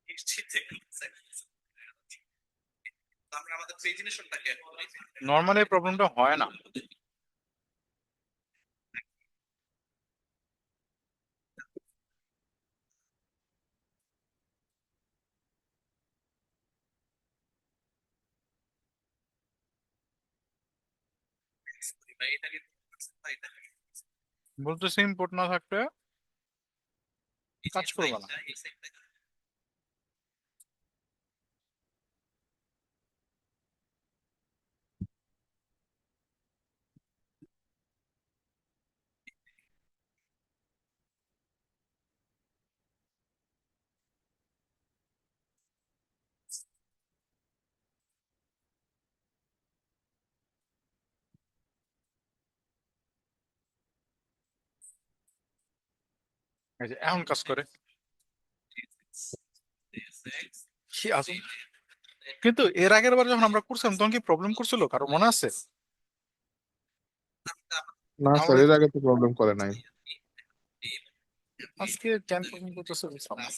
নিশ্চিত এগুলো আমরা আমাদের প্রেজেন্টেশনটাকে নর্মালি এই প্রবলেমটা হয় না। এটাকে বলতেছি ইম্পোর্ট না থাকলে কাজ করবে না। এই যে এখন কাজ করে কি আছে। কিন্তু এর আগের বার যখন আমরা করছিলাম তখন কি প্রবলেম করছিল, কারো মনে আছে? না স্যার, আমাদের এর আগে তো প্রবলেম করে নাই। আজকে কেন প্রবলেম করতেছে বুঝলাম না।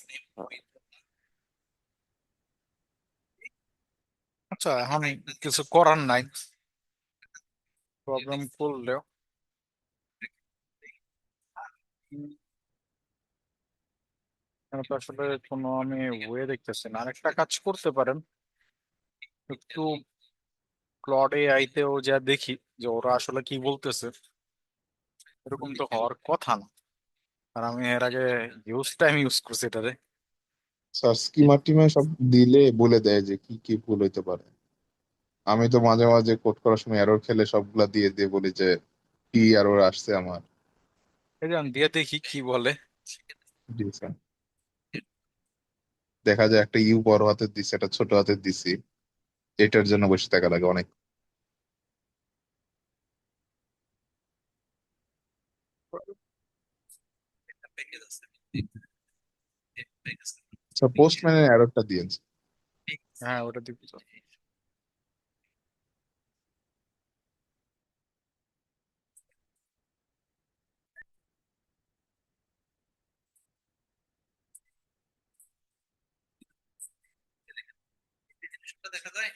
আচ্ছা, এখন কিছু করার নাই, প্রবলেম করলেও এখন তো আসলে কোনো আমি ওয়ে দেখতেছি না। আরেকটা কাজ করতে পারেন, একটু ক্লড আইতেও যা দেখি যে ওরা আসলে কি বলতেছে। এরকম তো হওয়ার কথা না, আর আমি এর আগে টাইম ইউজ করছি এটারে। স্যার স্কিমা টিমে সব দিলে বলে দেয় যে কি কি ভুল হইতে পারে। আমি তো মাঝে মাঝে কোড করার সময় এরর খেলে সবগুলা দিয়ে দিয়ে বলি যে কি এরর আসছে আমার। এই যে আমি দিয়ে দেখি কি বলে। জি স্যার। দেখা যায় একটা ইউ বড় হাতের দিছি, একটা ছোট হাতের দিছি, এটার জন্য বসে থাকা লাগে অনেক। প্যাকেজ আছে প্যাকেজ স্যার পোস্টম্যানের এররটা দিয়েন। হ্যাঁ, ওটা দিবি তো। জিনিসটা দেখা যায়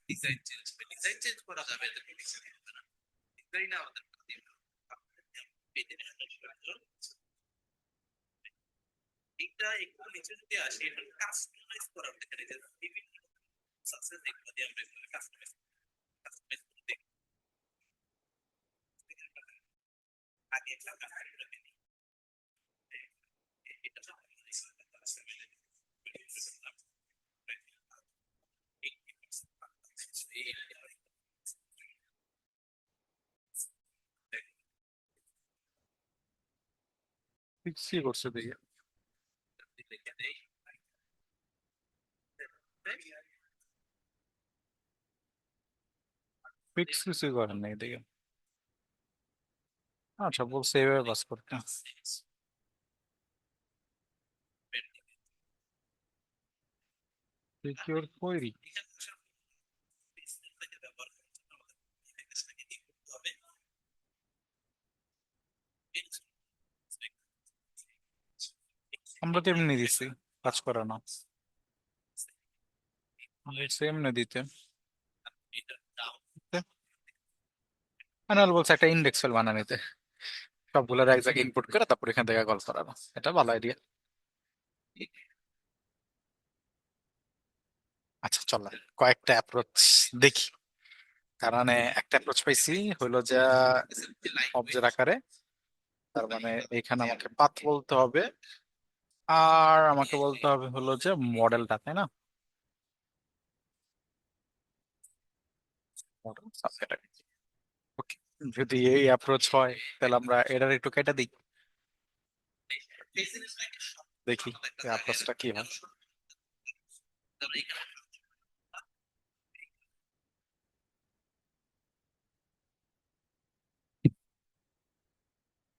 ডিজাইন চেঞ্জ করা যাবে, ডিজাইন আমাদের এটা একটু নিচে যদি আসে এটা কাস্টমাইজ করার দেখেন যে বিভিন্ন সাকসেস এগুলো দিয়ে আমরা কাস্টমাইজ কাস্টমাইজ করতে আগে একটা কাজ করে দিই এটা ফিক্সই করছে দেখি। ফিক্স কিছুই করেন নাই দেখি। আচ্ছা, বলছে এভাবে বাস করতে। Secure query. এখানে আসার পর business-টাকে ব্যবহার করতে হবে। আমাদের ইন্টারফেসটাকে কি করতে হবে? আমরা তো এমনি দিছি, কাজ করে না, সেম না দিতে। এটা down আনাল বলছে একটা ইন্ডেক্স ফাইল বানায় নিতে, সবগুলোর এক জায়গায় ইনপুট করে তারপর এখান থেকে কল করানো। এটা ভালো আইডিয়া। আচ্ছা চল কয়েকটা অ্যাপ্রোচ দেখি। কারণ একটা অ্যাপ্রোচ পাইছি হলো যা অবজেক্ট আকারে, তার মানে এখানে আমাকে পাথ বলতে হবে, আর আমাকে বলতে হবে হলো যে মডেলটা, তাই না? মডেল সাবক্যাটাগরি। ওকে, যদি এই অ্যাপ্রোচ হয় তাহলে আমরা এটার একটু কেটে দিই, business-টাকে দেখি আমাদের একটা জায়গায় অ্যাপ্রোচটা কি হয়। তাহলে এখানে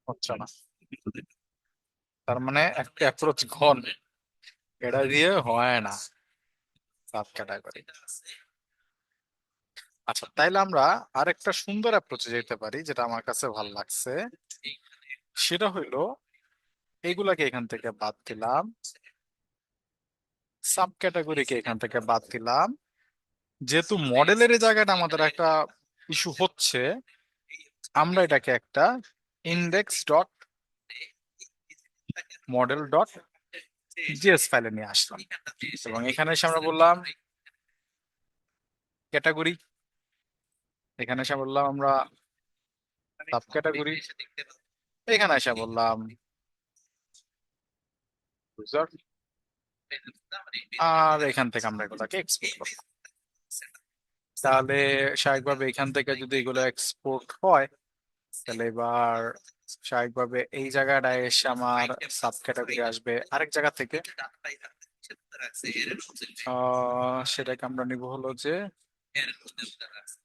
হচ্ছে না, তার মানে একটা অ্যাপ্রোচ ঘন, এটা দিয়ে হয় না সাব ক্যাটাগরি। যেটা আছে আচ্ছা তাইলে আমরা আরেকটা সুন্দর অ্যাপ্রোচে যেতে পারি, যেটা আমার কাছে ভালো লাগছে। এইখানে সেটা হইলো এইগুলাকে এখান থেকে বাদ দিলাম, সাব ক্যাটাগরিকে এখান থেকে বাদ দিলাম। যেহেতু মডেলের এই জায়গাটা আমাদের একটা ইস্যু হচ্ছে, আমরা এটাকে একটা index dot model dot GS ফাইলে নিয়ে আসলাম, এবং এখানে এসে আমরা বললাম ক্যাটাগরি, এখানে এসে বললাম আমরা সাব ক্যাটাগরি, দেখতে পাবো এখানে এসে বললাম ইউজার, আর এখান থেকে আমরা এগুলাকে এক্সপোর্ট করলাম। তাহলে স্বাভাবিকভাবে এখান থেকে যদি এগুলো এক্সপোর্ট হয়, তাহলে এবার স্বাভাবিকভাবে এই জায়গাটায় এসে আমার সাব ক্যাটাগরি আসবে আরেক জায়গা থেকে। ডাটাটাই থাকবে সেটা রাখছে এর অবজেক্ট সেটাকে আমরা নিব হলো যে এর অবজেক্ট রাখছে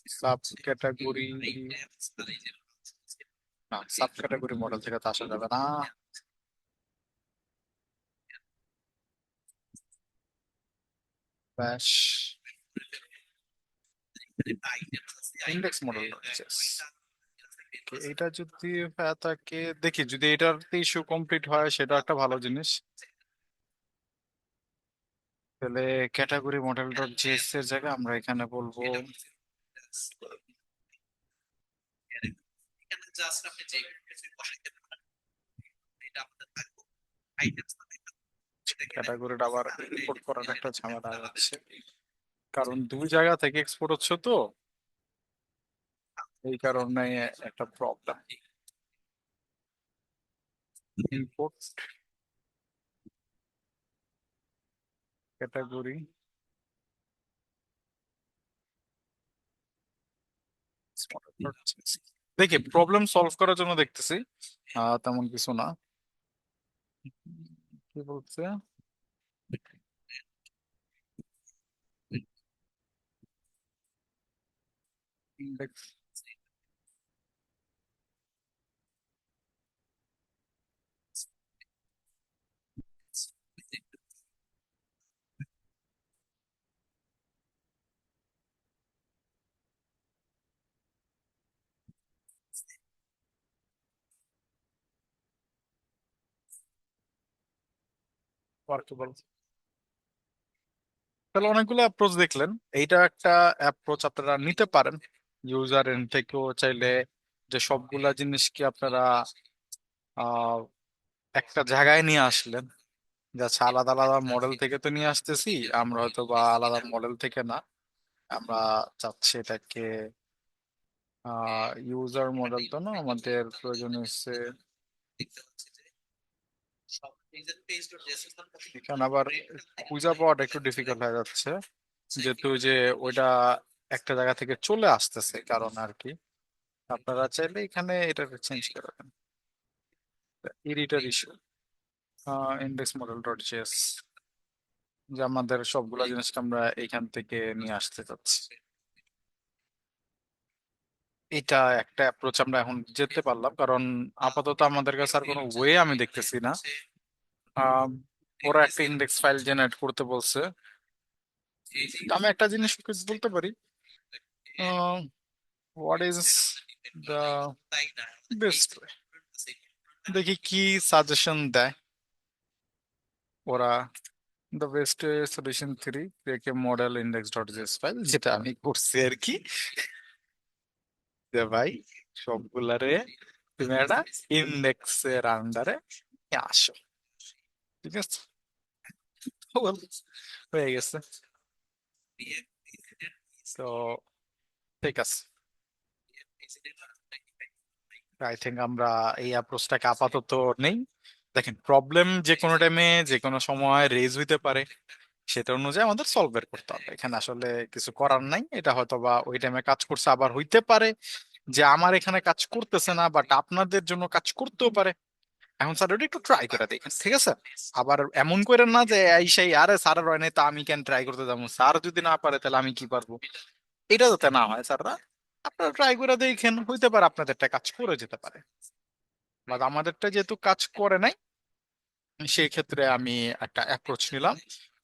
সাব ক্যাটাগরি, এইটা আর এই যে না সাব ক্যাটাগরি মডেল থেকে তো আসা যাবে না, ব্যাস আইটেম আছে ইন্ডেক্স মডেল এটা যদি হয়ে থাকে, দেখি যদি এটার ইস্যু কমপ্লিট হয় সেটা একটা ভালো জিনিস। তাহলে ক্যাটাগরি মডেল ডট জিএস এর জায়গায় আমরা এখানে বলবো এখানে জাস্ট আপনি যে কিছু বসাইতে পারেন এটা আপনাদের থাকবে আইটেমস ক্যাটাগরিটা আবার ইম্পোর্ট করার একটা ঝামেলা আছে, কারণ দুই জায়গা থেকে এক্সপোর্ট হচ্ছে তো, এই কারণে একটা প্রবলেম। ইম্পোর্ট ক্যাটাগরি, দেখি প্রবলেম সলভ করার জন্য দেখতেছি, তেমন কিছু না। কি বলছে, ইন্ডেক্স ওয়ার্কেবল। তাহলে অনেকগুলো অ্যাপ্রোচ দেখলেন, এইটা একটা অ্যাপ্রোচ আপনারা নিতে পারেন ইউজার এন্ড থেকেও চাইলে, যে সবগুলা জিনিস কি আপনারা আহ একটা জায়গায় নিয়ে আসলেন, যাচ্ছে আলাদা আলাদা মডেল থেকে তো নিয়ে আসতেছি আমরা, হয়তো বা আলাদা মডেল থেকে না, আমরা চাচ্ছি এটাকে ইউজার মডেল তো না, আমাদের প্রয়োজন হচ্ছে দেখতে পাচ্ছি যে সব নিজের পেজ ডট জেএসএস এখানে আবার খুঁজে পাওয়াটা একটু ডিফিকাল্ট হয়ে যাচ্ছে, যেহেতু যে ওইটা একটা জায়গা থেকে চলে আসতেছে কারণ আর কি। আপনারা চাইলে এখানে এটা চেঞ্জ করবেন, editor issue index model dot JS, যে আমাদের সবগুলা জিনিসটা আমরা এইখান থেকে নিয়ে আসতে চাচ্ছি। এটা একটা অ্যাপ্রোচ আমরা এখন যেতে পারলাম, কারণ আপাতত আমাদের কাছে আর কোনো ওয়ে আমি দেখতেছি না। ওরা একটা ইন্ডেক্স ফাইল জেনারেট করতে বলছে। তো আমি একটা জিনিস ওকে বলতে পারি, হোয়াট ইজ দ্য তাই না বেস্ট, দেখি কি সাজেশন দেয় ওরা। The best solution 3, create a model index dot JS file, যেটা আমি করছি আর কি। যে ভাই সবগুলারে তুমি একটা ইন্ডেক্সের আন্ডারে আসো, ঠিক আছে? Well, হয়ে গেছে। তো ঠিক আছে, আই থিঙ্ক আমরা এই অ্যাপ্রোচটাকে আপাতত নেই। দেখেন, প্রবলেম যে কোনো টাইমে যে কোনো সময় রেজ হইতে পারে, সেটা অনুযায়ী আমাদের সলভ বের করতে হবে। এখানে আসলে কিছু করার নাই, এটা হয়তো বা ওই টাইমে কাজ করছে, আবার হইতে পারে যে আমার এখানে কাজ করতেছে না, বাট আপনাদের জন্য কাজ করতেও পারে। এখন স্যার ওটা একটু ট্রাই করে দেখেন, ঠিক আছে? আবার এমন করেন না যে এই সেই, আরে স্যারের হয় নাই তা আমি কেন ট্রাই করতে যাবো, স্যার যদি না পারে তাহলে আমি কি পারবো, এটা যাতে না হয় স্যাররা। আপনারা ট্রাই করে দেখেন, হইতে পারে আপনাদেরটা কাজ করে যেতে পারে, বাট আমাদেরটা যেহেতু কাজ করে নাই, সেই ক্ষেত্রে আমি একটা অ্যাপ্রোচ নিলাম,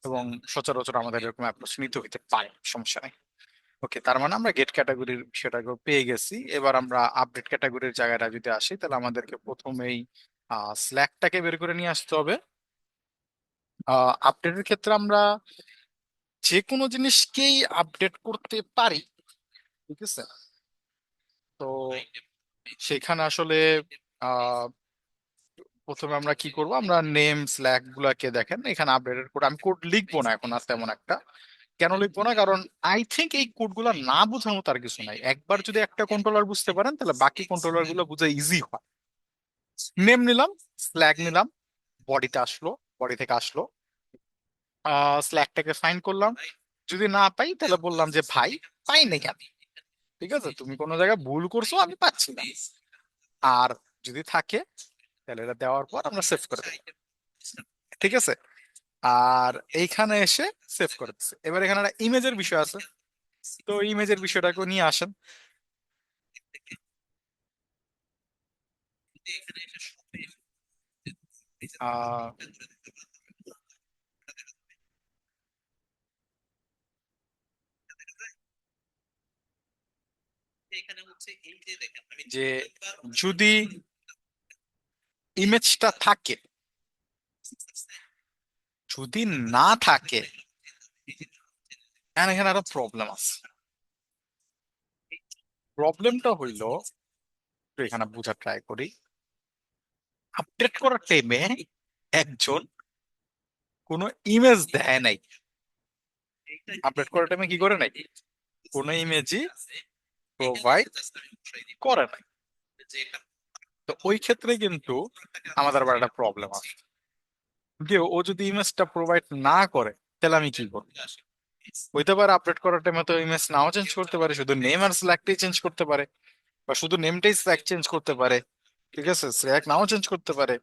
এবং সচরাচর আমাদের এরকম অ্যাপ্রোচ নিতে হইতে পারে, সমস্যা নেই। ওকে, তার মানে আমরা গেট ক্যাটাগরির বিষয়টাকে পেয়ে গেছি। এবার আমরা আপডেট ক্যাটাগরির জায়গাটা যদি আসি, তাহলে আমাদেরকে প্রথমেই স্ল্যাকটাকে বের করে নিয়ে আসতে হবে। আপডেটের ক্ষেত্রে আমরা যে কোনো জিনিসকেই আপডেট করতে পারি, ঠিক আছে? তো সেখানে আসলে আহ প্রথমে আমরা কি করব, আমরা নেম স্ল্যাক গুলাকে দেখেন এখানে আপডেটেড কোড, আমি কোড লিখবো না এখন আর তেমন একটা। কেন লিখবো না, কারণ আই থিঙ্ক এই কোড গুলা না বোঝার মতো আর কিছু নাই। একবার যদি একটা কন্ট্রোলার বুঝতে পারেন, তাহলে বাকি কন্ট্রোলার গুলো বোঝা ইজি হয়। নেম নিলাম, স্ল্যাক নিলাম, বডিতে আসলো, বডি থেকে আসলো, স্ল্যাকটাকে ফাইন্ড করলাম। যদি না পাই তাহলে বললাম যে ভাই, পাই নাই কেন, ঠিক আছে, তুমি কোনো জায়গায় ভুল করছো, আমি পাচ্ছি না। আর যদি থাকে তাহলে এটা দেওয়ার পর আমরা সেভ করে দেবো, ঠিক আছে? আর এইখানে এসে সেভ করে দিচ্ছে। এবার এখানে একটা ইমেজের বিষয় আছে, তো ইমেজের বিষয়টাকে নিয়ে আসেন। আহ এখানে হচ্ছে এই যে দেখেন আমি যে যদি ইমেজটা থাকে, যদি না থাকে, এখানে আরো প্রবলেম আছে। প্রবলেমটা হইলো, একটু এখানে বোঝার ট্রাই করি। আপডেট করার টাইমে একজন কোনো ইমেজ দেয় নাই, আপডেট করার টাইমে কি করে নাই, কোনো ইমেজই প্রোভাইড করে নাই। তো ওই ক্ষেত্রে কিন্তু আমাদের আবার একটা প্রবলেম আছে, যে ও যদি ইমেজটা প্রোভাইড না করে তাহলে আমি কি করবো? হইতে পারে আপডেট করার টাইমে তো ইমেজ নাও চেঞ্জ করতে পারে, শুধু নেম আর স্ল্যাকটাই চেঞ্জ করতে পারে, বা শুধু নেমটাই স্ল্যাক চেঞ্জ করতে পারে, ঠিক আছে, স্ল্যাক নাও চেঞ্জ করতে পারে,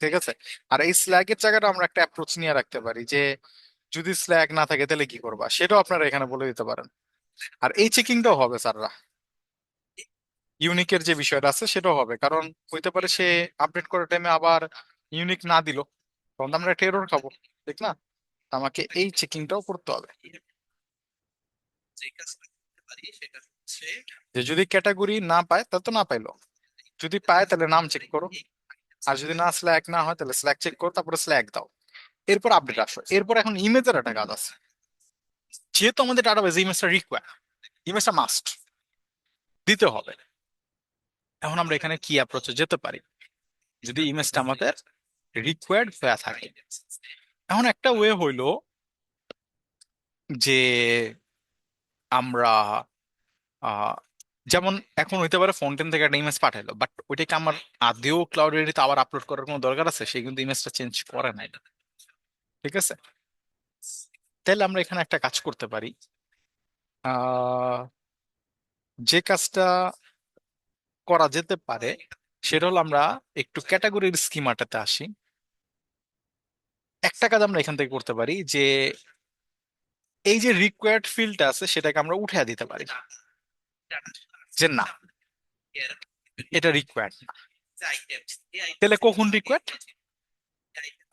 ঠিক আছে? আর এই স্ল্যাকের জায়গাটা আমরা একটা অ্যাপ্রোচ নিয়ে রাখতে পারি, যে যদি স্ল্যাক না থাকে তাহলে কি করবা, সেটাও আপনারা এখানে বলে দিতে পারেন। আর এই চেকিংটাও হবে স্যাররা, ইউনিকের যে বিষয়টা আছে সেটাও হবে, কারণ হইতে পারে সে আপডেট করার টাইমে আবার ইউনিক না দিল, তখন তো আমরা একটা এরর খাবো, ঠিক না? তো আমাকে এই চেকিংটাও করতে হবে, যে কাজটা করতে পারি সেটা হচ্ছে যে যদি ক্যাটাগরি না পায় তাহলে তো না পাইলো, যদি পায় তাহলে নাম চেক করো, আর যদি না স্ল্যাক না হয় তাহলে স্ল্যাক চেক করো, তারপরে স্ল্যাক দাও, এরপর আপডেট আসো। এরপর এখন ইমেজের একটা কাজ আছে, যেহেতু আমাদের ডাটাবেজ ইমেজটা রিকোয়ার, ইমেজটা মাস্ট দিতে হবে। এখন আমরা এখানে কি অ্যাপ্রোচে যেতে পারি, যদি ইমেজটা আমাদের রিকোয়ার্ড হয়ে থাকে? এখন একটা ওয়ে হইলো যে আমরা আহ, যেমন এখন হইতে পারে ফন্টেন থেকে একটা ইমেজ পাঠাইলো, বাট ওইটাকে আমার আদেও ক্লাউড রেডিতে আবার আপলোড করার কোনো দরকার আছে? সে কিন্তু ইমেজটা চেঞ্জ করে নাই, ঠিক আছে? তাহলে আমরা এখানে একটা কাজ করতে পারি, আহ যে কাজটা করা যেতে পারে সেটা হলো, আমরা একটু ক্যাটাগরির স্কিমাটাতে আসি। একটা কাজ আমরা এখান থেকে করতে পারি, যে এই যে রিকোয়ার্ড ফিল্ডটা আছে সেটাকে আমরা উঠিয়ে দিতে পারি, যে না, এটা রিকোয়ার্ড না। তাহলে কখন রিকোয়ার্ড?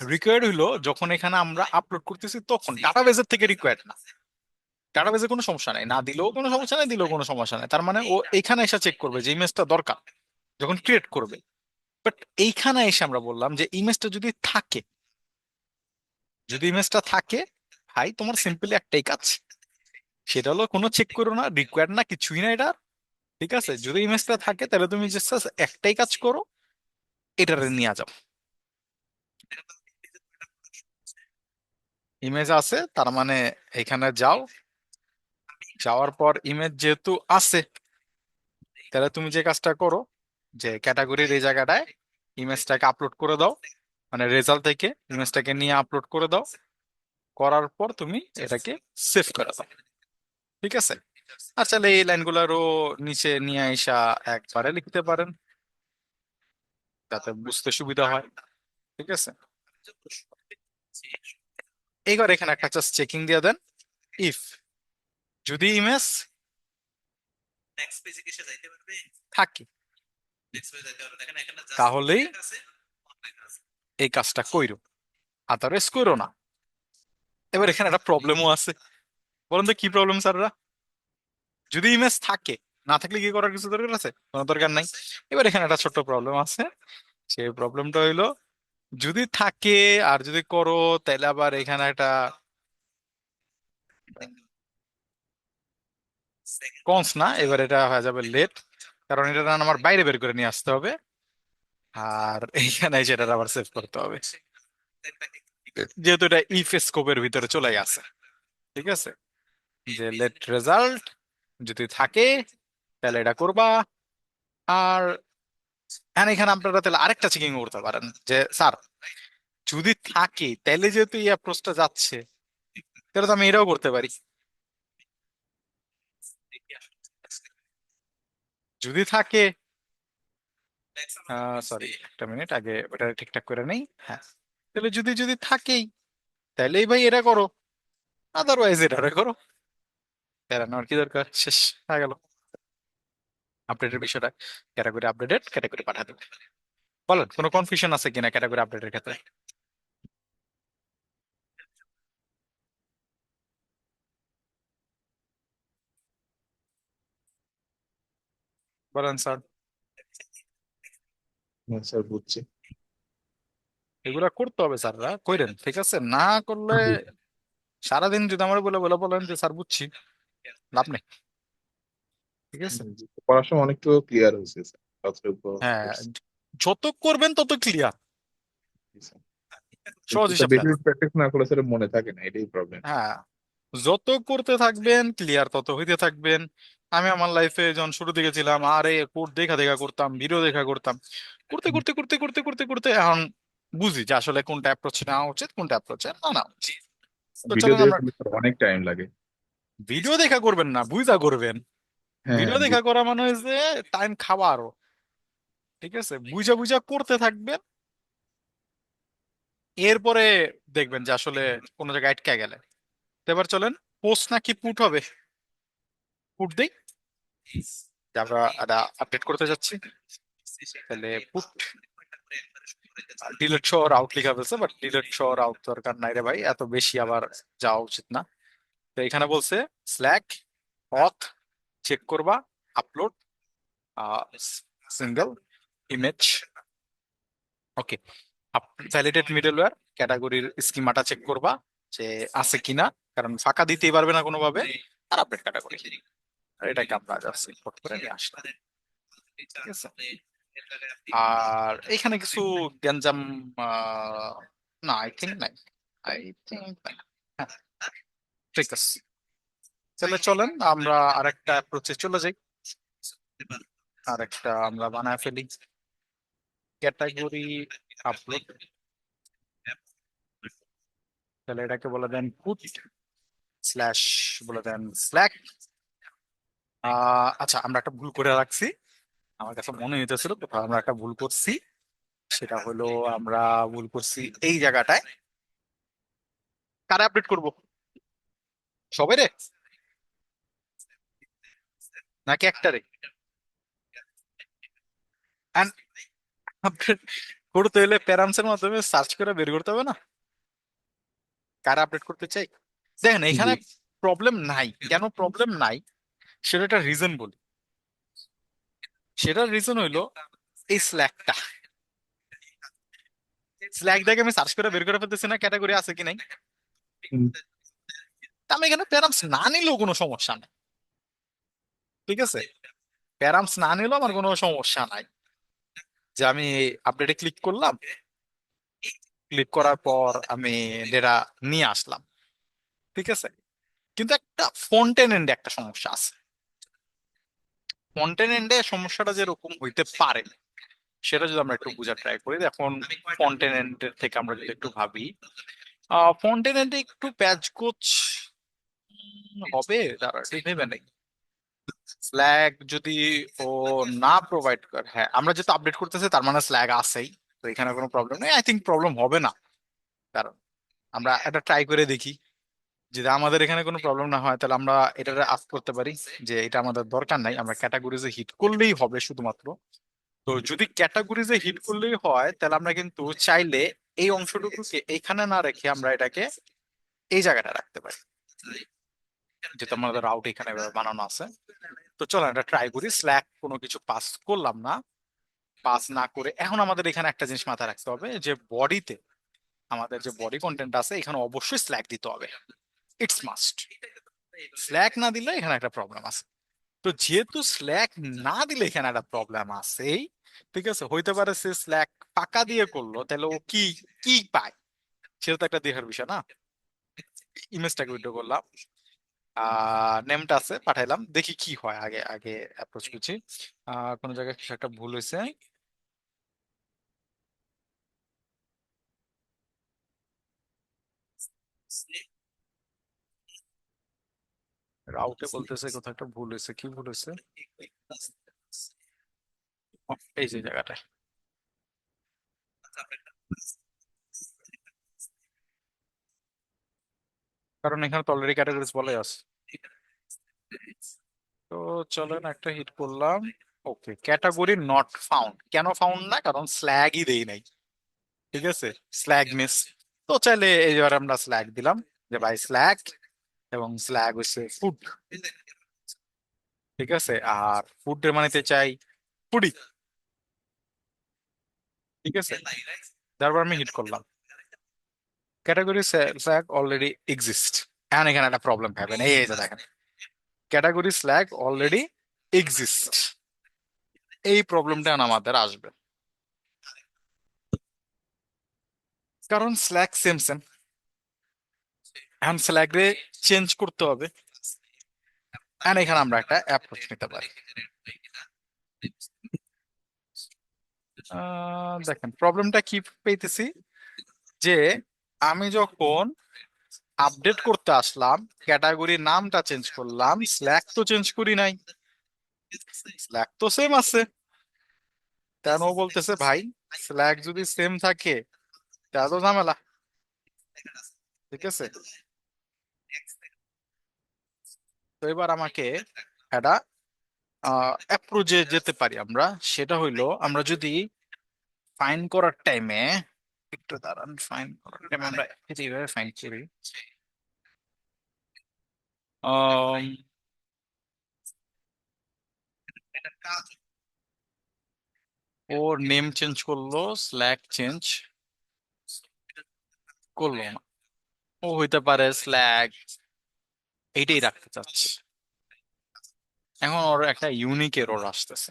রিকোয়ার্ড হলো যখন এখানে আমরা আপলোড করতেছি তখন ডাটাবেসের থেকে রিকোয়ার্ড না। ডাটাবেসে কোনো সমস্যা নাই, না দিলেও কোনো সমস্যা নাই, দিলেও কোনো সমস্যা নাই। তার মানে ও এইখানে এসে চেক করবে যে ইমেজটা দরকার যখন ক্রিয়েট করবে। বাট এইখানে এসে আমরা বললাম যে ইমেজটা যদি থাকে, যদি ইমেজটা থাকে, ভাই তোমার সিম্পলি একটাই কাজ, সেটা হলো কোনো চেক করো না, রিকোয়ার্ড না, কিছুই না এটা। ঠিক আছে, যদি ইমেজটা থাকে তাহলে তুমি জাস্ট একটাই কাজ করো, এটারে নিয়ে যাও। ইমেজ আছে তার মানে এখানে যাও, যাওয়ার পর ইমেজ যেহেতু আছে তাহলে তুমি যে কাজটা করো যে ক্যাটাগরির এই জায়গাটায় ইমেজটাকে আপলোড করে দাও, মানে রেজাল্ট থেকে ইমেজটাকে নিয়ে আপলোড করে দাও। করার পর তুমি এটাকে সেভ করে দাও। ঠিক আছে, আর চাইলে এই লাইনগুলোরও নিচে নিয়ে আইসা একবারে লিখতে পারেন যাতে বুঝতে সুবিধা হয়। ঠিক আছে, এইবার এখানে একটা জাস্ট চেকিং দিয়ে দেন, ইফ যদি ইমেজ নেক্সট পেজে কি সে যাইতে পারবে? থাকে নেক্সট পেজে যাইতে পারবে, দেখেন এখানে just তাহলেই লেখা আছে, online আছে। এই কাজটা কইরো, আদারওয়াইজ কইরো না। এবার এখানে একটা প্রবলেমও আছে, বলেন তো কি প্রবলেম স্যাররা? যদি ইমেজ থাকে, না থাকলে কি করার কিছু দরকার আছে? কোনো দরকার নাই। এবার এখানে একটা ছোট্ট প্রবলেম আছে, সেই প্রবলেমটা হইলো যদি থাকে আর যদি করো তাহলে আবার এখানে একটা Second কনস না, এবার এটা হয়ে যাবে লেট, কারণ এটা আমার বাইরে বের করে নিয়ে আসতে হবে, আর এইখানে সেটা আবার সেভ করতে হবে, যেহেতু এটা ইফ স্কোপের ভিতরে চলে গেছে। ঠিক আছে, যে লেট রেজাল্ট যদি থাকে তাহলে এটা করবা। আর এখানে আপনারা তাহলে আরেকটা চেকিং করতে পারেন যে স্যার যদি থাকে তাহলে যেহেতু এই অ্যাপ্রোচটা যাচ্ছে তাহলে তো আমি এটাও করতে পারি। যদি থাকে, সরি একটা মিনিট আগে ওটা ঠিকঠাক করে নেই। হ্যাঁ, তাহলে যদি যদি থাকেই তাহলেই ভাই এটা করো, আদারওয়াইজ এটা করো, প্যারা নেওয়ার কি দরকার, শেষ হয়ে গেল আপডেটের বিষয়টা। ক্যাটাগরি আপডেটেড, ক্যাটাগরি পাঠা দেবে। বলেন কোনো কনফিউশন আছে কিনা ক্যাটাগরি আপডেটের ক্ষেত্রে? বলেন স্যার। হ্যাঁ স্যার, বুঝছি। এগুলা করতে হবে স্যাররা, কইরেন ঠিক আছে, না করলে জি। সারাদিন যদি আমার বলে বলে বলেন যে স্যার বুঝছি, লাভ নেই। ঠিক আছে, জি, পড়ার সময় অনেকটু ক্লিয়ার হয়েছে স্যার, যতটুকু হ্যাঁ, করছি। যত করবেন তত ক্লিয়ার, জি, স্যার। সহজ কিন্তু স্যার হিসাব বেশি দেন। প্র্যাকটিস না করলে স্যার মনে থাকে না, এটাই প্রবলেম। হ্যাঁ, যত করতে থাকবেন ক্লিয়ার তত হইতে থাকবেন। আমি আমার লাইফে যখন শুরু দিকে ছিলাম, আরে কোড দেখা দেখা করতাম, ভিডিও দেখা করতাম, করতে করতে করতে করতে করতে করতে এখন বুঝি যে আসলে কোনটা অ্যাপ্রোচ নেওয়া উচিত, কোনটা অ্যাপ্রোচ না নেওয়া উচিত। তো ভিডিও চলেন দেখে আমরা করলে স্যার অনেক টাইম লাগে। ভিডিও দেখা করবেন না, বুঝা করবেন। হ্যাঁ, ভিডিও দেখা করা মানে হচ্ছে টাইম খাওয়া আরো। ঠিক আছে, বুঝা বুঝা করতে থাকবেন, এরপরে দেখবেন যে আসলে কোনো জায়গায় আটকে গেলে। তো এবার চলেন, পোস্ট নাকি পুট হবে? পুট দেই, যে আমরা একটা আপডেট করতে যাচ্ছি, তাহলে পুট ডিলেট শহর আউট লিখা ফেলছে, বাট ডিলেট শহর আউট দরকার নাই রে ভাই, এত বেশি আবার যাওয়া উচিত না। তো এখানে বলছে স্ল্যাক অথ চেক করবা, আপলোড সিঙ্গেল ইমেজ। ওকে, ভ্যালিডেট মিডলওয়্যার ক্যাটাগরির স্কিমাটা চেক করবা যে আছে কিনা, কারণ ফাঁকা দিতেই পারবে না কোনোভাবে। আর আপডেট ক্যাটাগরি, এটাকে আমরা জাস্ট ইম্পোর্ট করে নিয়ে আসলাম। ঠিক আছে, আর এখানে কিছু গ্যাঞ্জাম না, আই থিঙ্ক নাই, আই থিঙ্ক নাই। হ্যাঁ, ঠিক আছে, তাহলে চলেন আমরা আরেকটা অ্যাপ্রোচে চলে যাই, আরেকটা আমরা বানায় ফেলি ক্যাটাগরি আপলোড। তাহলে এটাকে বলে দেন পুট স্ল্যাশ, বলে দেন স্ল্যাক। আচ্ছা, আমরা একটা ভুল করে রাখছি, আমার কাছে মনে হইতেছিল কোথাও আমরা একটা ভুল করছি। সেটা হলো আমরা ভুল করছি এই জায়গাটায়, কারা আপডেট করব, সবাই রে নাকি একটারে? And আপডেট করতে হলে প্যারামসের মাধ্যমে সার্চ করে বের করতে হবে না কার আপডেট করতে চাই। দেখেন জি। এখানে প্রবলেম নাই, কেন প্রবলেম নাই সেটা একটা রিজন বলি। সেটার রিজন হইলো এই স্ল্যাকটা, স্ল্যাক দেখে আমি সার্চ করে বের করে ফেলতেছি না ক্যাটাগরি আছে কি নাই। হুম, তা আমি এখানে প্যারামস না নিলেও কোনো সমস্যা নাই, ঠিক আছে। প্যারামস না নিলেও আমার কোনো সমস্যা নাই, যে আমি আপডেটে ক্লিক করলাম, ক্লিক করার পর আমি ডেটা নিয়ে আসলাম, ঠিক আছে। কিন্তু একটা ফন্টেন এন্ডে একটা সমস্যা আছে। ফন্টেন এন্ডে সমস্যাটা যেরকম হইতে পারে সেটা যদি আমরা একটু বোঝার ট্রাই করি। এখন ফন্টেন এন্ডের থেকে আমরা যদি একটু ভাবি, ফন্টেন এন্ডে একটু প্যাচ গোছ হবে, তারা ঠিক নেবে নাকি স্ল্যাগ যদি ও না প্রোভাইড করে। হ্যাঁ, আমরা যেহেতু আপডেট করতেছি তার মানে স্ল্যাগ আছেই, তো এখানে কোনো প্রবলেম নেই, আই থিঙ্ক প্রবলেম হবে না। কারণ আমরা এটা ট্রাই করে দেখি, যদি আমাদের এখানে কোনো প্রবলেম না হয় তাহলে আমরা এটা আস্ক করতে পারি যে এটা আমাদের দরকার নাই, আমরা ক্যাটাগরিজে হিট করলেই হবে শুধুমাত্র। তো যদি ক্যাটাগরিজে হিট করলেই হয় তাহলে আমরা কিন্তু চাইলে এই অংশটুকুকে এইখানে না রেখে আমরা এটাকে এই জায়গাটা রাখতে পারি, যেহেতু আমাদের রাউট এখানে এভাবে বানানো আছে। তো চলো এটা ট্রাই করি, স্ল্যাক কোনো কিছু পাস করলাম না। পাস না করে এখন আমাদের এখানে একটা জিনিস মাথায় রাখতে হবে যে বডিতে, আমাদের যে বডি কন্টেন্ট আছে এখানে অবশ্যই স্ল্যাক দিতে হবে, ইটস মাস্ট। স্ল্যাক না দিলে এখানে একটা প্রবলেম আছে। তো যেহেতু স্ল্যাক না দিলে এখানে একটা প্রবলেম আছেই, ঠিক আছে। হইতে পারে সে স্ল্যাক ফাঁকা দিয়ে করলো, তাহলে ও কি কি পায় সেটা তো একটা দেখার বিষয় না। ইমেজটাকে উইথড্র করলাম, নেমটা আছে পাঠাইলাম, দেখি কি হয়। আগে আগে অ্যাপ্রোচ করছি, কোনো জায়গায় কিছু একটা ভুল হয়েছে। রাউটে বলতেছে কোথাও একটা ভুল হয়েছে, কি ভুল হয়েছে। ও, এই যে জায়গাটায়, কারণ এখানে তো অলরেডি ক্যাটাগরিজ বলে আছে। তো চলেন একটা হিট করলাম। ওকে, ক্যাটাগরি নট ফাউন্ড, কেন ফাউন্ড না, কারণ স্ল্যাগই দেই নাই, ঠিক আছে। Slug miss. তো চাইলে এইবার আমরা স্ল্যাগ দিলাম যে ভাই স্ল্যাগ, এবং স্ল্যাগ হচ্ছে ফুড, ঠিক আছে। আর ফুড এর মানেতে চাই ফুডি, ঠিক আছে। তারপর আমি হিট করলাম, ক্যাটাগরি স্ল্যাগ অলরেডি এক্সিস্ট। এখন এখানে একটা প্রবলেম পাবেন, এই যে দেখেন ক্যাটাগরি স্ল্যাগ অলরেডি এক্সিস্ট, এই প্রবলেমটা আমাদের আসবে, কারণ স্ল্যাগ সেম সেম। এখন স্ল্যাগ রে চেঞ্জ করতে হবে, এখন এখানে আমরা একটা অ্যাপ্রোচ নিতে পারি। দেখেন প্রবলেমটা কি পেতেছি, যে আমি যখন আপডেট করতে আসলাম ক্যাটাগরির নামটা চেঞ্জ করলাম, স্ল্যাগ তো চেঞ্জ করি নাই, স্ল্যাগ তো সেম আছে। কেন বলতেছে ভাই স্ল্যাগ যদি সেম থাকে তাহলে তো ঝামেলা, ঠিক আছে। তো এবার আমাকে একটা অ্যাপ্রোচে যেতে পারি আমরা। সেটা হইলো আমরা যদি ফাইন করার টাইমে, একটু দাঁড়ান, ফাইন করার টাইমে আমরা এইভাবে ফাইন করি। আম, ওর নেম চেঞ্জ করলো, স্ল্যাগ চেঞ্জ করলো না, ও হইতে পারে স্ল্যাগ এইটাই রাখতে চাচ্ছে। এখন ওর একটা ইউনিক এরর আসতেছে।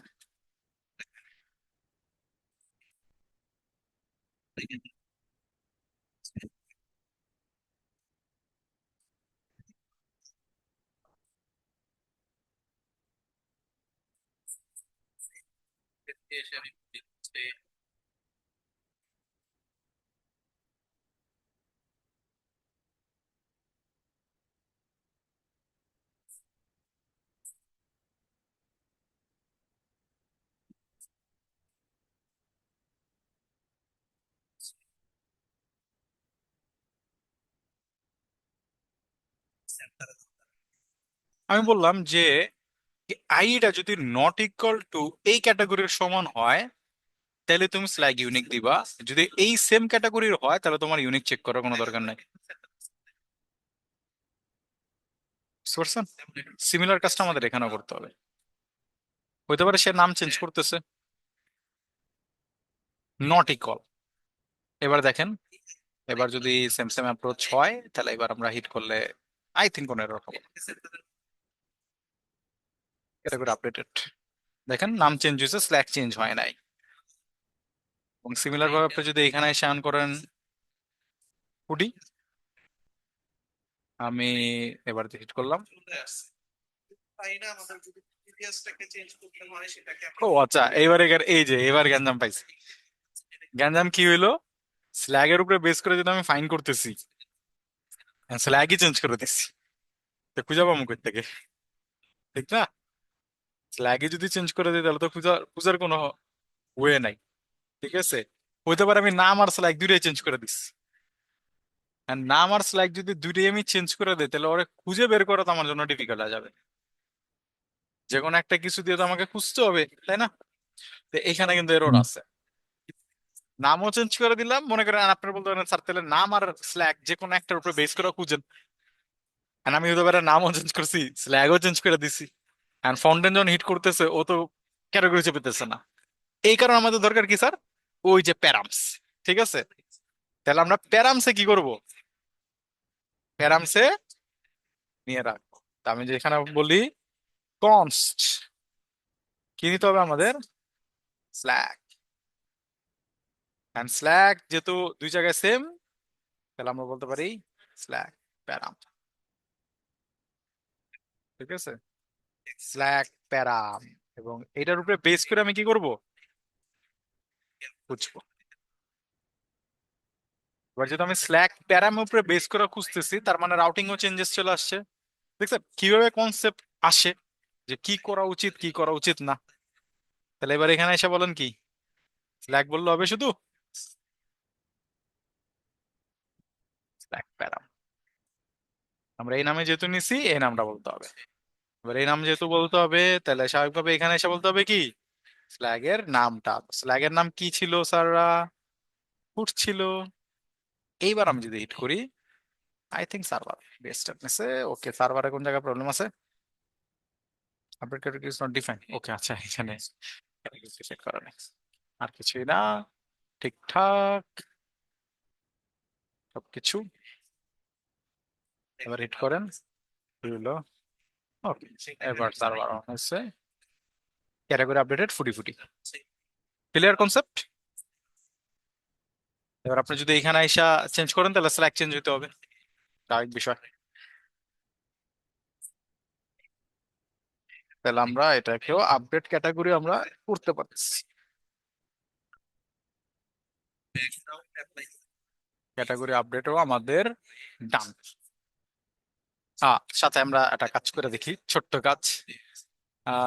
আমি বললাম যে আইটা যদি নট ইকুয়াল টু এই ক্যাটাগরির সমান হয় তাহলে তুমি স্ল্যাগ ইউনিক দিবা। যদি এই সেম ক্যাটাগরির হয় তাহলে তোমার ইউনিক চেক করার কোনো দরকার নাই। বুঝতে পারছেন? সিমিলার কাজটা আমাদের এখানেও করতে হবে। হইতে পারে সে নাম চেঞ্জ করতেছে, নট ইকুয়াল। এবার দেখেন, এবার যদি সেম সেম অ্যাপ্রোচ হয় তাহলে এবার আমরা হিট করলে আই থিঙ্ক কোনো এরর হবে। ক্যাটাগরি আপডেটেড, দেখেন নাম চেঞ্জ হয়েছে, স্ল্যাগ চেঞ্জ হয় নাই। এবং সিমিলার ভাবে আপনি যদি এখানে এসে অন করেন হুডি, আমি এবার হিট করলাম। চলে আসছে। তাই না, আমাদের যদি প্রিভিয়াসটাকে চেঞ্জ করতে হয় সেটাকে ও আচ্ছা, এইবার এই যে এবার গ্যাঞ্জাম পাইছি। গ্যাঞ্জাম কি হইলো, স্ল্যাগের উপরে বেস করে যদি আমি ফাইন করতেছি, স্ল্যাগই চেঞ্জ করে দিচ্ছি, তো খুঁজে পাবো কই থেকে? ঠিক না? স্ল্যাগই যদি চেঞ্জ করে দিই তাহলে তো খুঁজার কোনো ওয়ে নাই। ঠিক আছে, হইতে পারে আমি নাম আর স্ল্যাগ দুইটাই চেঞ্জ করে দিচ্ছি। আর নাম আর স্ল্যাগ যদি দুইটাই আমি চেঞ্জ করে দিই তাহলে ওরে খুঁজে বের করা তো আমার জন্য ডিফিকাল্ট হয়ে যাবে। যে কোনো একটা কিছু দিয়ে তো আমাকে খুঁজতে হবে, তাই না? তো এখানে কিন্তু এরর হুম। আছে। নামও চেঞ্জ করে দিলাম, মনে করেন আপনার বলতে পারেন স্যার তাহলে নাম আর স্ল্যাগ যে কোনো একটার উপরে বেস করে খুঁজেন। আর আমি হতে পারে নামও চেঞ্জ করছি, স্ল্যাগও চেঞ্জ করে দিছি, আর ফাউন্টেন যখন হিট করতেছে ও তো ক্যাটাগরি চেপেতেছে না। এই কারণে আমাদের দরকার কি স্যার, ওই যে প্যারামস। ঠিক আছে, তাহলে আমরা প্যারামসে কি করব, প্যারামসে নিয়ে রাখবো। তা আমি যেখানে বলি কনস্ট, কি নিতে হবে আমাদের, স্ল্যাগ। এন্ড স্ল্যাগ যেহেতু দুই জায়গায় সেম, তাহলে আমরা বলতে পারি স্ল্যাগ প্যারাম। ঠিক আছে, স্ল্যাগ প্যারাম। এবং এটার উপরে বেস করে আমি কি করব, খুঁজবো। এবার যদি আমি স্ল্যাগ প্যারামের উপরে বেস করে খুঁজতেছি, তার মানে রাউটিং ও চেঞ্জেস চলে আসছে। দেখছেন কিভাবে কনসেপ্ট আসে, যে কি করা উচিত কি করা উচিত না। তাহলে এবার এখানে এসে বলেন কি, স্ল্যাগ বললে হবে শুধু, স্ল্যাগ প্যারাম। আমরা এই নামে যেহেতু নিছি এই নামটা বলতে হবে। এবার এই নাম যেহেতু বলতে হবে তাহলে স্বাভাবিকভাবে এখানে এসে বলতে হবে কি, স্ল্যাগের নামটা। স্ল্যাগের নাম কি ছিল স্যাররা, ফুট ছিল। এইবার আমি যদি হিট করি, আই থিঙ্ক সার্ভার বেস্ট নিছে। ওকে, সার্ভারে কোন জায়গায় প্রবলেম আছে, update category is not define. Okay আচ্ছা, এখানে সেট করা নেই, আর কিছুই না, ঠিকঠাক সবকিছু। এবার হিট করেন, কি হলো, ওকে। এবার সার্ভার অন হয়েছে, ক্যাটাগরি আপডেটেড ফুটি ফুটি। Clear concept? এবার আপনি যদি এখানে আইসা চেঞ্জ করেন তাহলে স্ল্যাক চেঞ্জ হতে হবে, স্বাভাবিক বিষয়। তাহলে আমরা এটাকেও আপডেট ক্যাটাগরি আমরা করতে পারছি। ক্যাটাগরি আপডেটও আমাদের ডান। সাথে আমরা একটা কাজ করে দেখি, ছোট্ট কাজ।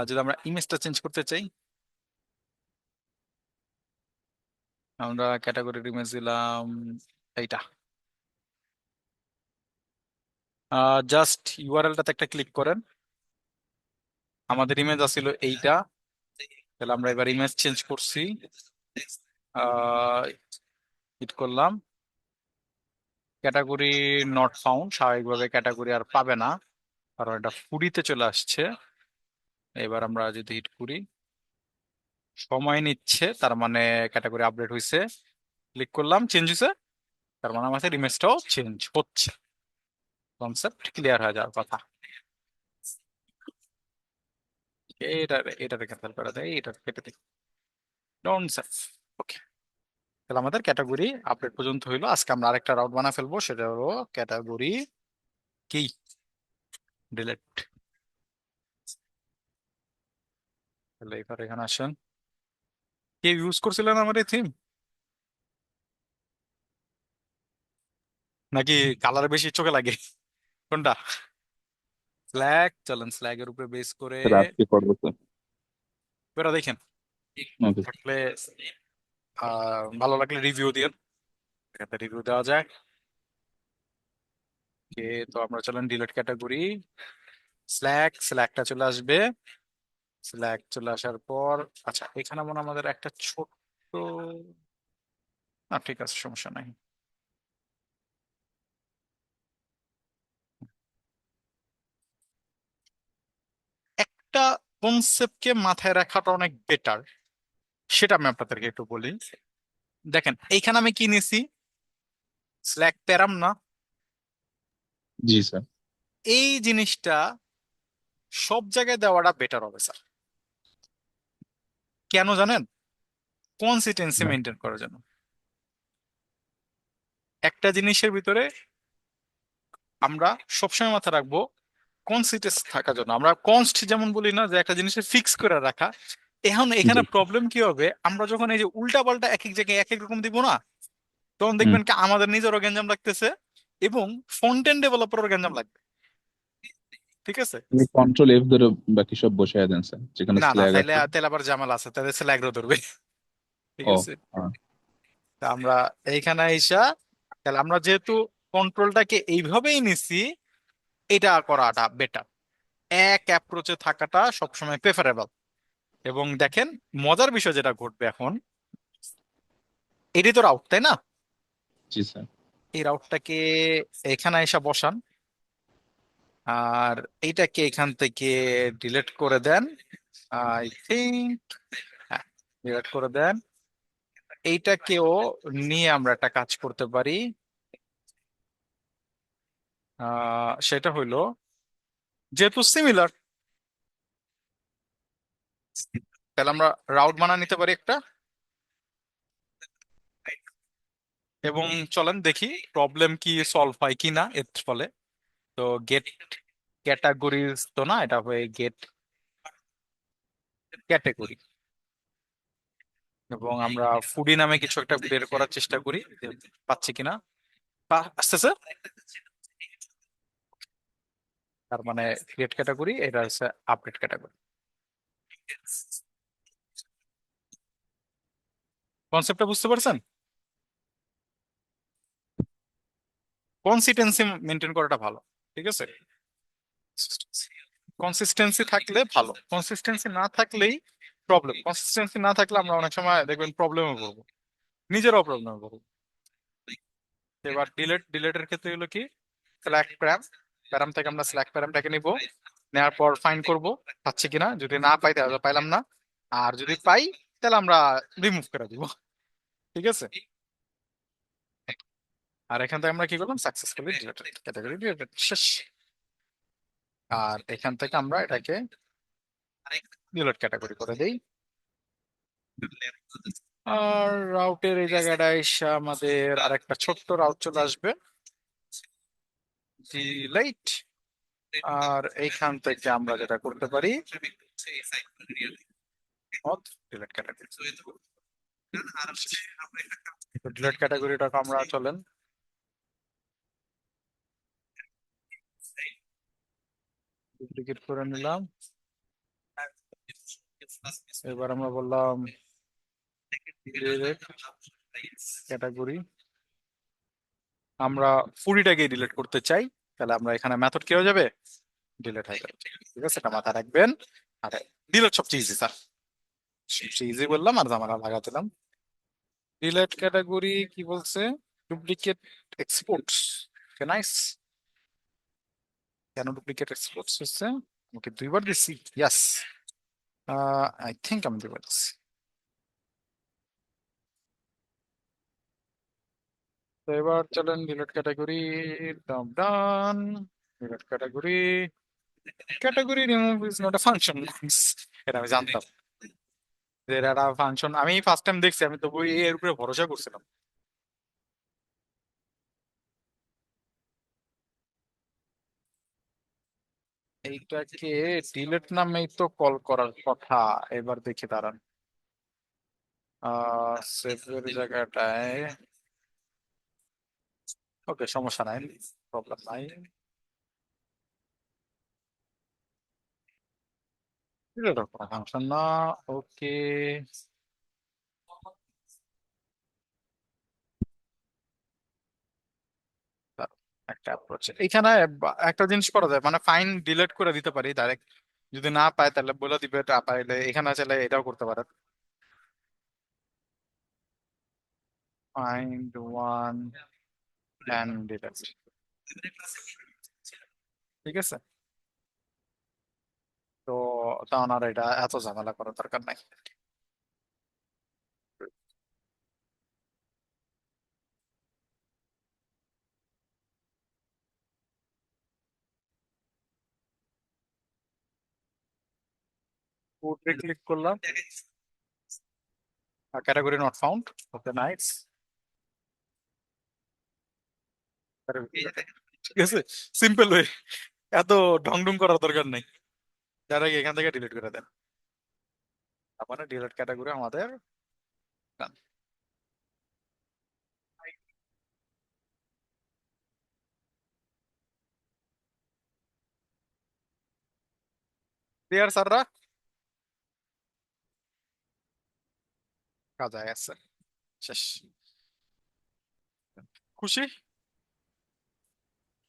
যদি আমরা ইমেজটা চেঞ্জ করতে চাই, আমরা ক্যাটাগরির ইমেজ দিলাম এইটা। জাস্ট ইউআরএলটাতে একটা ক্লিক করেন, আমাদের ইমেজ আছিল এইটা। তাহলে আমরা এবার ইমেজ চেঞ্জ করছি, হিট করলাম, ক্যাটাগরি নট ফাউন্ড। স্বাভাবিকভাবে ক্যাটাগরি আর পাবে না, কারণ এটা ফুডিতে চলে আসছে। এবার আমরা যদি হিট করি, সময় নিচ্ছে, তার মানে ক্যাটাগরি আপডেট হয়েছে। ক্লিক করলাম, চেঞ্জ হয়েছে, তার মানে আমাদের ইমেজটাও চেঞ্জ হচ্ছে। কনসেপ্ট ক্লিয়ার হয়ে যাওয়ার কথা। এটা ক্যান্সেল করে দেয়, এটা কেটে দিই, ডোন্ট সেভ। ওকে, তাহলে আমাদের ক্যাটাগরি আপডেট পর্যন্ত হইলো। আজকে আমরা আরেকটা রাউট বানা ফেলবো, সেটা হলো ক্যাটাগরি কি ডিলেট। তাহলে এবার এখানে আসেন, কে ইউজ করছিলেন আমার এই থিম, নাকি কালার বেশি চোখে লাগে, কোনটা? স্ল্যাগ, চলেন স্ল্যাগের উপরে বেস করে রাত্রি করবো তো। বেরা দেখেন। ওকে। থাকলে ভালো লাগলে রিভিউ দিন, এখানে রিভিউ দেওয়া যায়। কে তো আমরা চলেন ডিলেট ক্যাটাগরি, স্ল্যাগটা চলে আসবে। স্ল্যাগ চলে আসার পর, আচ্ছা এখানে মনে হয় আমাদের একটা ছোট্ট না ঠিক আছে, সমস্যা নাই। একটা কনসেপ্টকে মাথায় রাখাটা অনেক বেটার, সেটা আমি আপনাদেরকে একটু বলি। দেখেন এইখানে আমি কি নিছি, স্ল্যাক প্যারাম না? জি স্যার। এই জিনিসটা সব জায়গায় দেওয়াটা বেটার হবে স্যার। কেন জানেন? কনসিস্টেন্সি মেনটেন করার জন্য। একটা জিনিসের ভিতরে আমরা সবসময় মাথায় রাখবো কনসিস্টেন্সি থাকার জন্য। আমরা কনস্ট যেমন বলি না, যে একটা জিনিসের ফিক্স করে রাখা। এখন জি। এখানে প্রবলেম কি হবে, আমরা যখন এই যে উল্টা পাল্টা এক এক জায়গায় এক এক রকম দিব না, তখন হুম। দেখবেন কি আমাদের নিজেরও গ্যাঞ্জাম লাগতেছে এবং ফ্রন্ট এন্ড ডেভেলপারেরও গ্যাঞ্জাম লাগবে। ঠিক আছে? আপনি কন্ট্রোল F ধরে বাকি সব বসায় দেন স্যার, যেখানে না না, স্ল্যাগ তাইলে আছে। তাহলে আবার ঝামেলা আছে, তাহলে সে লাগরো ধরবে। ঠিক ও। আছে? হ্যাঁ। তা আমরা এইখানে আইসা, তাহলে আমরা যেহেতু কন্ট্রোলটাকে এইভাবেই নিছি, এটা করাটা বেটার। এক অ্যাপ্রোচে থাকাটা সবসময় প্রেফারেবল। এবং দেখেন মজার বিষয় যেটা ঘটবে এখন, এটাই তো রাউট, তাই না? জি স্যার। এই রাউটটাকে এখানে এসে বসান, আর এইটাকে এখান থেকে ডিলিট করে দেন। আই থিঙ্ক, হ্যাঁ, ডিলিট করে দেন। এইটাকেও নিয়ে আমরা একটা কাজ করতে পারি। সেটা হইলো, যেহেতু সিমিলার, তাহলে আমরা রাউট বানা নিতে পারি একটা। এবং চলেন দেখি প্রবলেম কি সলভ হয় কি না এর ফলে। তো গেট ক্যাটাগরিজ তো না, এটা হয়ে গেট ক্যাটাগরি। এবং আমরা ফুডি নামে কিছু একটা বের করার চেষ্টা করি, যে পাচ্ছি কিনা। আসতেছে। তার মানে ক্রিয়েট ক্যাটাগরি, এটা হচ্ছে আপডেট ক্যাটাগরি। কনসেপ্টটা বুঝতে পারছেন? কনসিস্টেন্সি মেনটেন করাটা ভালো। ঠিক আছে? কনসিস্টেন্সি থাকলে ভালো, কনসিস্টেন্সি না থাকলেই প্রবলেম। কনসিস্টেন্সি না থাকলে আমরা অনেক সময় দেখবেন প্রবলেমে পড়বো, নিজেরাও প্রবলেমে পড়বো। এবার ডিলেটের ক্ষেত্রে হলো কি, স্ল্যাক প্যারাম, প্যারাম থেকে আমরা স্ল্যাক প্যারামটাকে নিব, নেওয়ার পর ফাইন্ড করব পাচ্ছি কিনা। যদি না পাই তাহলে পাইলাম না, আর যদি পাই তাহলে আমরা রিমুভ করে দিব। ঠিক আছে? আর এখান থেকে আমরা কি করলাম, সাকসেসফুলি ডিলেটেড, ক্যাটাগরি ডিলেটেড, শেষ। আর এখান থেকে আমরা এটাকে ডিলেট ক্যাটাগরি করে দেই। আর রাউটের এই জায়গাটায় এসে আমাদের আরেকটা ছোট্ট রাউট চলে আসবে, ডিলেট। আর এইখান থেকে আমরা যেটা করতে পারি, ডিলেট ক্যাটাগরি। ডিলেট ক্যাটাগরিটাকে আমরা চলেন ডুপ্লিকেট করে নিলাম। এবার আমরা বললাম ডিলেট ক্যাটাগরি, আমরা ফুডিটাকে ডিলিট করতে চাই, তাহলে আমরা এখানে মেথড কি হয়ে যাবে, ডিলিট হয়ে যাবে। ঠিক আছে, এটা মাথায় রাখবেন। আর ডিলিট সবচেয়ে ইজি স্যার, সবচেয়ে ইজি বললাম আর জামালা লাগা দিলাম। ডিলিট ক্যাটাগরি কি বলছে, ডুপ্লিকেট এক্সপোর্টস। নাইস। কেন ডুপ্লিকেট এক্সপোর্টস হচ্ছে, ওকে দুইবার দিচ্ছি, ইয়াস। আই থিঙ্ক আমি দুইবার দিচ্ছি। তো এবার চলেন delete category, done. Delete category, category remove is not a function. এটা আমি জানতাম যে এটা একটা ফাংশন, আমি ফার্স্ট টাইম দেখছি, আমি তবু এর উপরে ভরসা করছিলাম। এইটাকে ডিলেট নামেই তো কল করার কথা। এবার দেখি দাঁড়ান, সেভের জায়গাটায়, ওকে সমস্যা নাই, প্রবলেম নাই। ডিলেট কোনো ফাংশন না, ওকে। একটা অ্যাপ্রোচ এখানে, একটা জিনিস করা যায়, মানে ফাইন ডিলিট করে দিতে পারি ডাইরেক্ট। যদি না পায় তাহলে বলে দিবে, এটা পাইলে এখানে চাইলে এটাও করতে পারে। find one and delete, ঠিক আছে? তো তখন আর এটা এত ঝামেলা করার দরকার নাই। কোডে ক্লিক করলাম, category not found, okay nice, ঠিক আছে, সিম্পল ওয়ে, এত ঢং ঢং করার দরকার নেই। তার আগে এখান থেকে ডিলিট করে দেন, তার মানে ডিলিট ক্যাটাগরি আমাদের ক্লিয়ার স্যাররা, কাজ হয়ে গেছে, শেষ, খুশি?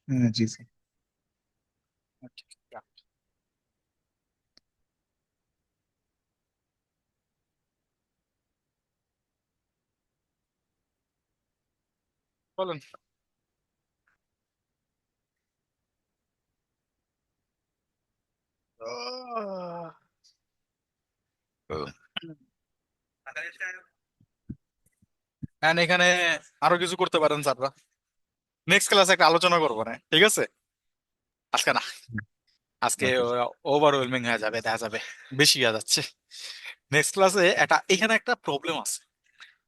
হ্যাঁ জি স্যার। Okay, বলেন। And এখানে আরো কিছু করতে পারেন স্যাররা, নেক্সট ক্লাসে একটা আলোচনা করবো না, ঠিক আছে? আজকে না, আজকে ওকে ওভারওয়েলমিং হয়ে যাবে, দেখা যাবে বেশি হয়ে যাচ্ছে। নেক্সট ক্লাসে এখানে একটা প্রবলেম আছে,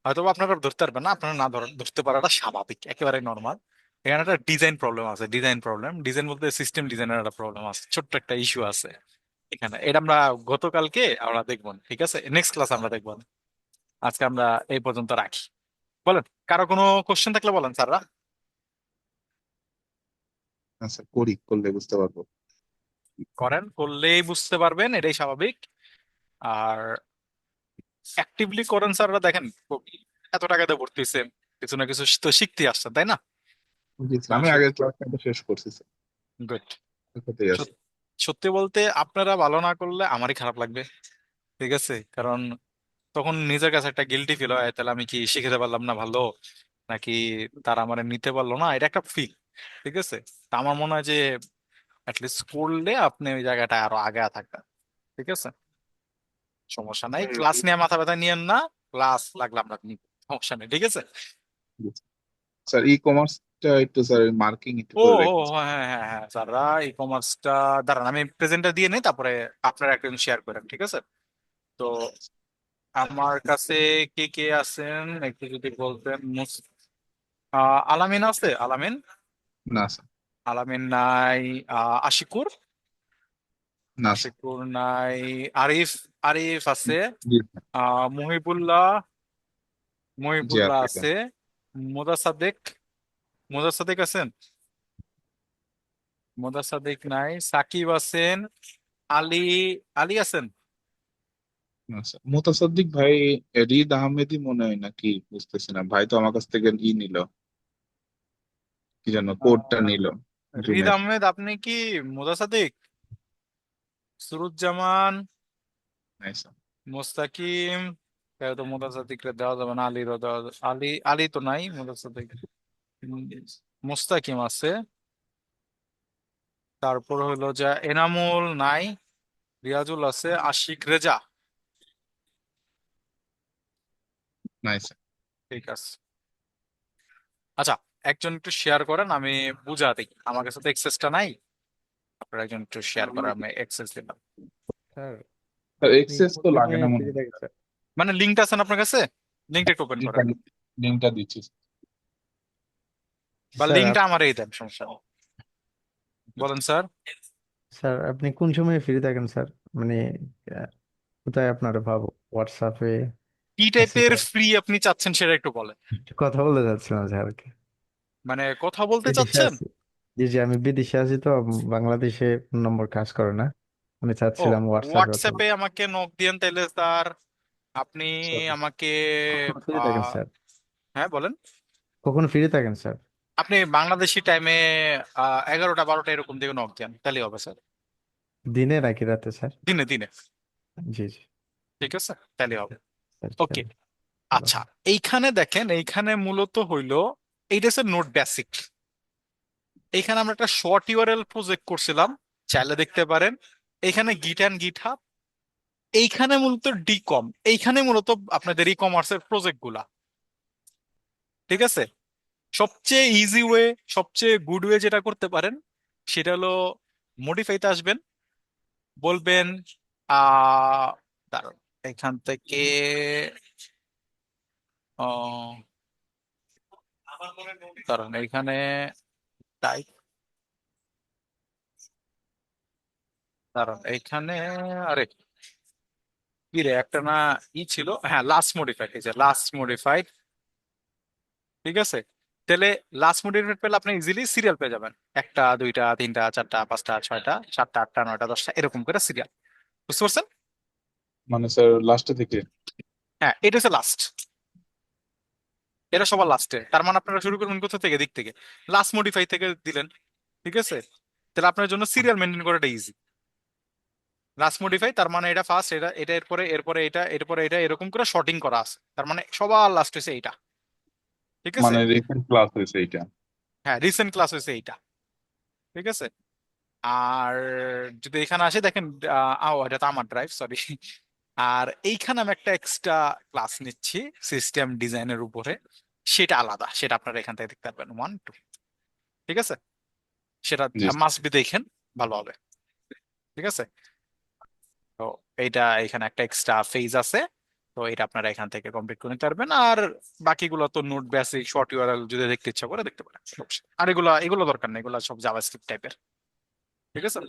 হয়তো বা আপনারা ধরতে পারবেন না, আপনারা না ধরতে পারাটা স্বাভাবিক, একেবারে নর্মাল। এখানে একটা ডিজাইন প্রবলেম আছে, ডিজাইন বলতে সিস্টেম ডিজাইনের একটা প্রবলেম আছে, ছোট্ট একটা ইস্যু আছে এখানে। এটা আমরা গতকালকে আমরা দেখবো, ঠিক আছে? নেক্সট ক্লাস আমরা দেখবো। আজকে আমরা এই পর্যন্ত রাখি। বলেন, কারো কোনো কোশ্চেন থাকলে বলেন স্যাররা। আচ্ছা, করলে বুঝতে পারবো। করেন, করলেই বুঝতে পারবেন, এটাই স্বাভাবিক। আর অ্যাক্টিভলি করেন স্যাররা, দেখেন এত টাকা দিয়ে ভর্তি হয়েছে, কিছু না কিছু তো শিখতে আসছেন, তাই না? জি স্যার, আমি আগের ক্লাসটা শেষ করছি স্যার, গুড। ওটাতেই আছে। সত্যি বলতে আপনারা ভালো না করলে আমারই খারাপ লাগবে, ঠিক আছে? কারণ তখন নিজের কাছে একটা গিল্টি ফিল হয়, তাহলে আমি কি শিখতে পারলাম না ভালো, নাকি তারা আমার নিতে পারলো না, এটা একটা ফিল, ঠিক আছে? তা আমার মনে হয় যে অ্যাটলিস্ট করলে আপনি ওই জায়গাটা আরো আগে থাকবেন, ঠিক আছে? সমস্যা নাই, ক্লাস নিয়ে মাথা ব্যথা নিয়েন না, ক্লাস লাগলে আমরা নিব, সমস্যা নেই, ঠিক আছে? জি স্যার, ই কমার্সটা একটু স্যার মার্কিং একটু ও করে ও রাখেন। হ্যাঁ হ্যাঁ হ্যাঁ হ্যাঁ, স্যাররা ই কমার্সটা দাঁড়ান, আমি প্রেজেন্টটা দিয়ে নেই, তারপরে আপনারা একদিন শেয়ার করেন, ঠিক আছে? তো আমার কাছে কে কে আছেন একটু যদি বলতেন। আলামিন আছে, আলামিন? না স্যার। আলামিন নাই। আশিকুর? না স্যার। আশিকুর নাই। আরিফ? আরিফ আছে। জি স্যার। মহিবুল্লাহ? জি মহিবুল্লাহ আছে। আছে। মোদাসাদেক? মোদাসাদেক আছেন? মোদাসাদেক নাই। সাকিব আছেন। আলী? আলী আছেন? না স্যার, মুতাসাদ্দিক ভাই, রিদ আহমেদই মনে হয় নাকি, বুঝতেছি না ভাই, তো আমার কাছ থেকে নিল, কি যেন কোডটা আহ, নিল রিদ জুমের। আহমেদ, আপনি কি মোদাসাদেক? সুরুজ্জামান? নাই স্যার। মোস্তাকিম? তো মোদাসাদিকরে দেওয়া যাবে না, আলীরও দেওয়া যাবে, আলী, আলী তো নাই, মোদাসাদিক। উম, মোস্তাকিম আছে। তারপর হলো যে এনামুল নাই। রিয়াজুল আছে। আশিক রেজা? নাই স্যার। ঠিক আছে। আচ্ছা, একজন একটু শেয়ার করেন, আমি বুঝা দিই, আমার কাছে তো এক্সেসটা নাই, আপনারা একজন একটু শেয়ার করেন, আমি এক্সেস দিলাম। স্যার স্যার আপনি এক্সেস কোন তো লাগে সময় না মনে ফ্রি হয়। থাকেন স্যার? মানে লিঙ্কটা আছেন আপনার কাছে, লিঙ্কটা একটু ওপেন জি করেন, স্যার, লিঙ্কটা দিচ্ছি। বা স্যার লিঙ্কটা আমারই দেন, সমস্যা নেই। বলেন স্যার। স্যার আপনি কোন সময় ফ্রি থাকেন স্যার? মানে আহ, কোথায় আপনার পাবো? হোয়াটসঅ্যাপে, কি টাইপের মেসেঞ্জার? ফ্রি আপনি চাচ্ছেন সেটা একটু বলেন। কথা বলতে চাচ্ছিলাম স্যারকে। মানে কথা বলতে বিদেশে চাচ্ছেন? আছি। জি জি, আমি বিদেশে আছি তো, বাংলাদেশে ফোন নম্বর কাজ করে না। আমি ও, চাচ্ছিলাম হোয়াটসঅ্যাপে কথা হোয়াটসঅ্যাপে বলতে। আমাকে নক দিয়েন তাইলে স্যার। আপনি স্যার আমাকে কখন ফ্রি থাকেন আহ, স্যার? হ্যাঁ বলেন। কখন ফ্রি থাকেন স্যার? আপনি বাংলাদেশি টাইমে 11টা 12টা এরকম দিকে নক দেন, তাহলেই হবে স্যার। দিনে নাকি রাতে স্যার? দিনে দিনে। জি জি ঠিক আছে, তাহলেই হবে। স্যার, ঠিক ওকে। আছে। আচ্ছা, এইখানে দেখেন, এইখানে মূলত হইলো এইটা হচ্ছে নোট বেসিক। এইখানে আমরা একটা শর্ট ইউআরএল প্রজেক্ট করছিলাম, চাইলে দেখতে পারেন। এইখানে গিট অ্যান্ড গিট হাব, এইখানে মূলত ডিকম, এইখানে মূলত আপনাদের ই কমার্সের প্রজেক্ট গুলা। ঠিক আছে, সবচেয়ে ইজি ওয়ে, সবচেয়ে গুড ওয়ে যেটা করতে পারেন সেটা হলো মডিফাইতে আসবেন, বলবেন দাঁড়ান, এখান থেকে আহ, দাঁড়ান, এইখানে টাইপ, দাঁড়ান এইখানে, আরে কি রে, একটা না ই ছিল, হ্যাঁ লাস্ট মডিফাইড, এই যে লাস্ট মডিফাইড। ঠিক আছে, তাহলে লাস্ট মডিফাইড পেলে আপনি ইজিলি সিরিয়াল পেয়ে যাবেন, একটা দুইটা তিনটা চারটা পাঁচটা ছয়টা সাতটা আটটা নয়টা দশটা এরকম করে সিরিয়াল। বুঝতে পারছেন? মানে স্যার লাস্টে থেকে? হ্যাঁ, এটা হচ্ছে লাস্ট, এটা সবার লাস্টে। তার মানে আপনারা শুরু করবেন কোথা থেকে, দিক থেকে, লাস্ট মডিফাই থেকে দিলেন। ঠিক আছে, তাহলে আপনার জন্য সিরিয়াল মেনটেন করাটা ইজি। লাস্ট মডিফাই তার মানে এটা ফার্স্ট, এটা এটা এরপরে এরপরে এটা এরপরে এটা এরকম করে শর্টিং করা আছে, তার মানে সবার লাস্ট হয়েছে এইটা। ঠিক আছে, মানে রিসেন্ট ক্লাস হয়েছে এইটা? হ্যাঁ রিসেন্ট ক্লাস হয়েছে এইটা। ঠিক আছে, আর যদি এখানে আসে দেখেন, এটা তো আমার ড্রাইভ, সরি। আর এইখানে আমি একটা এক্সট্রা ক্লাস নিচ্ছি সিস্টেম ডিজাইনের উপরে, সেটা আলাদা, সেটা আপনারা এখান থেকে দেখতে পারবেন 1 2। ঠিক আছে, সেটা জি মাস্ট বি দেখেন, ভালো হবে। ঠিক আছে, তো এইটা এখানে একটা এক্সট্রা ফেজ আছে, তো এটা আপনারা এখান থেকে কমপ্লিট করে নিতে পারবেন। আর বাকিগুলো তো নোট বেসিক শর্ট ইউআরএল যদি দেখতে ইচ্ছা করে দেখতে পারেন, সমস্যা নেই। আর এগুলো এগুলো দরকার নেই, এগুলো সব জাভাস্ক্রিপ্ট টাইপের। ঠিক আছে,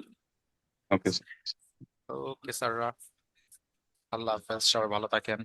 ওকে। ওকে স্যার, আল্লাহ হাফেজ, সবাই ভালো থাকেন।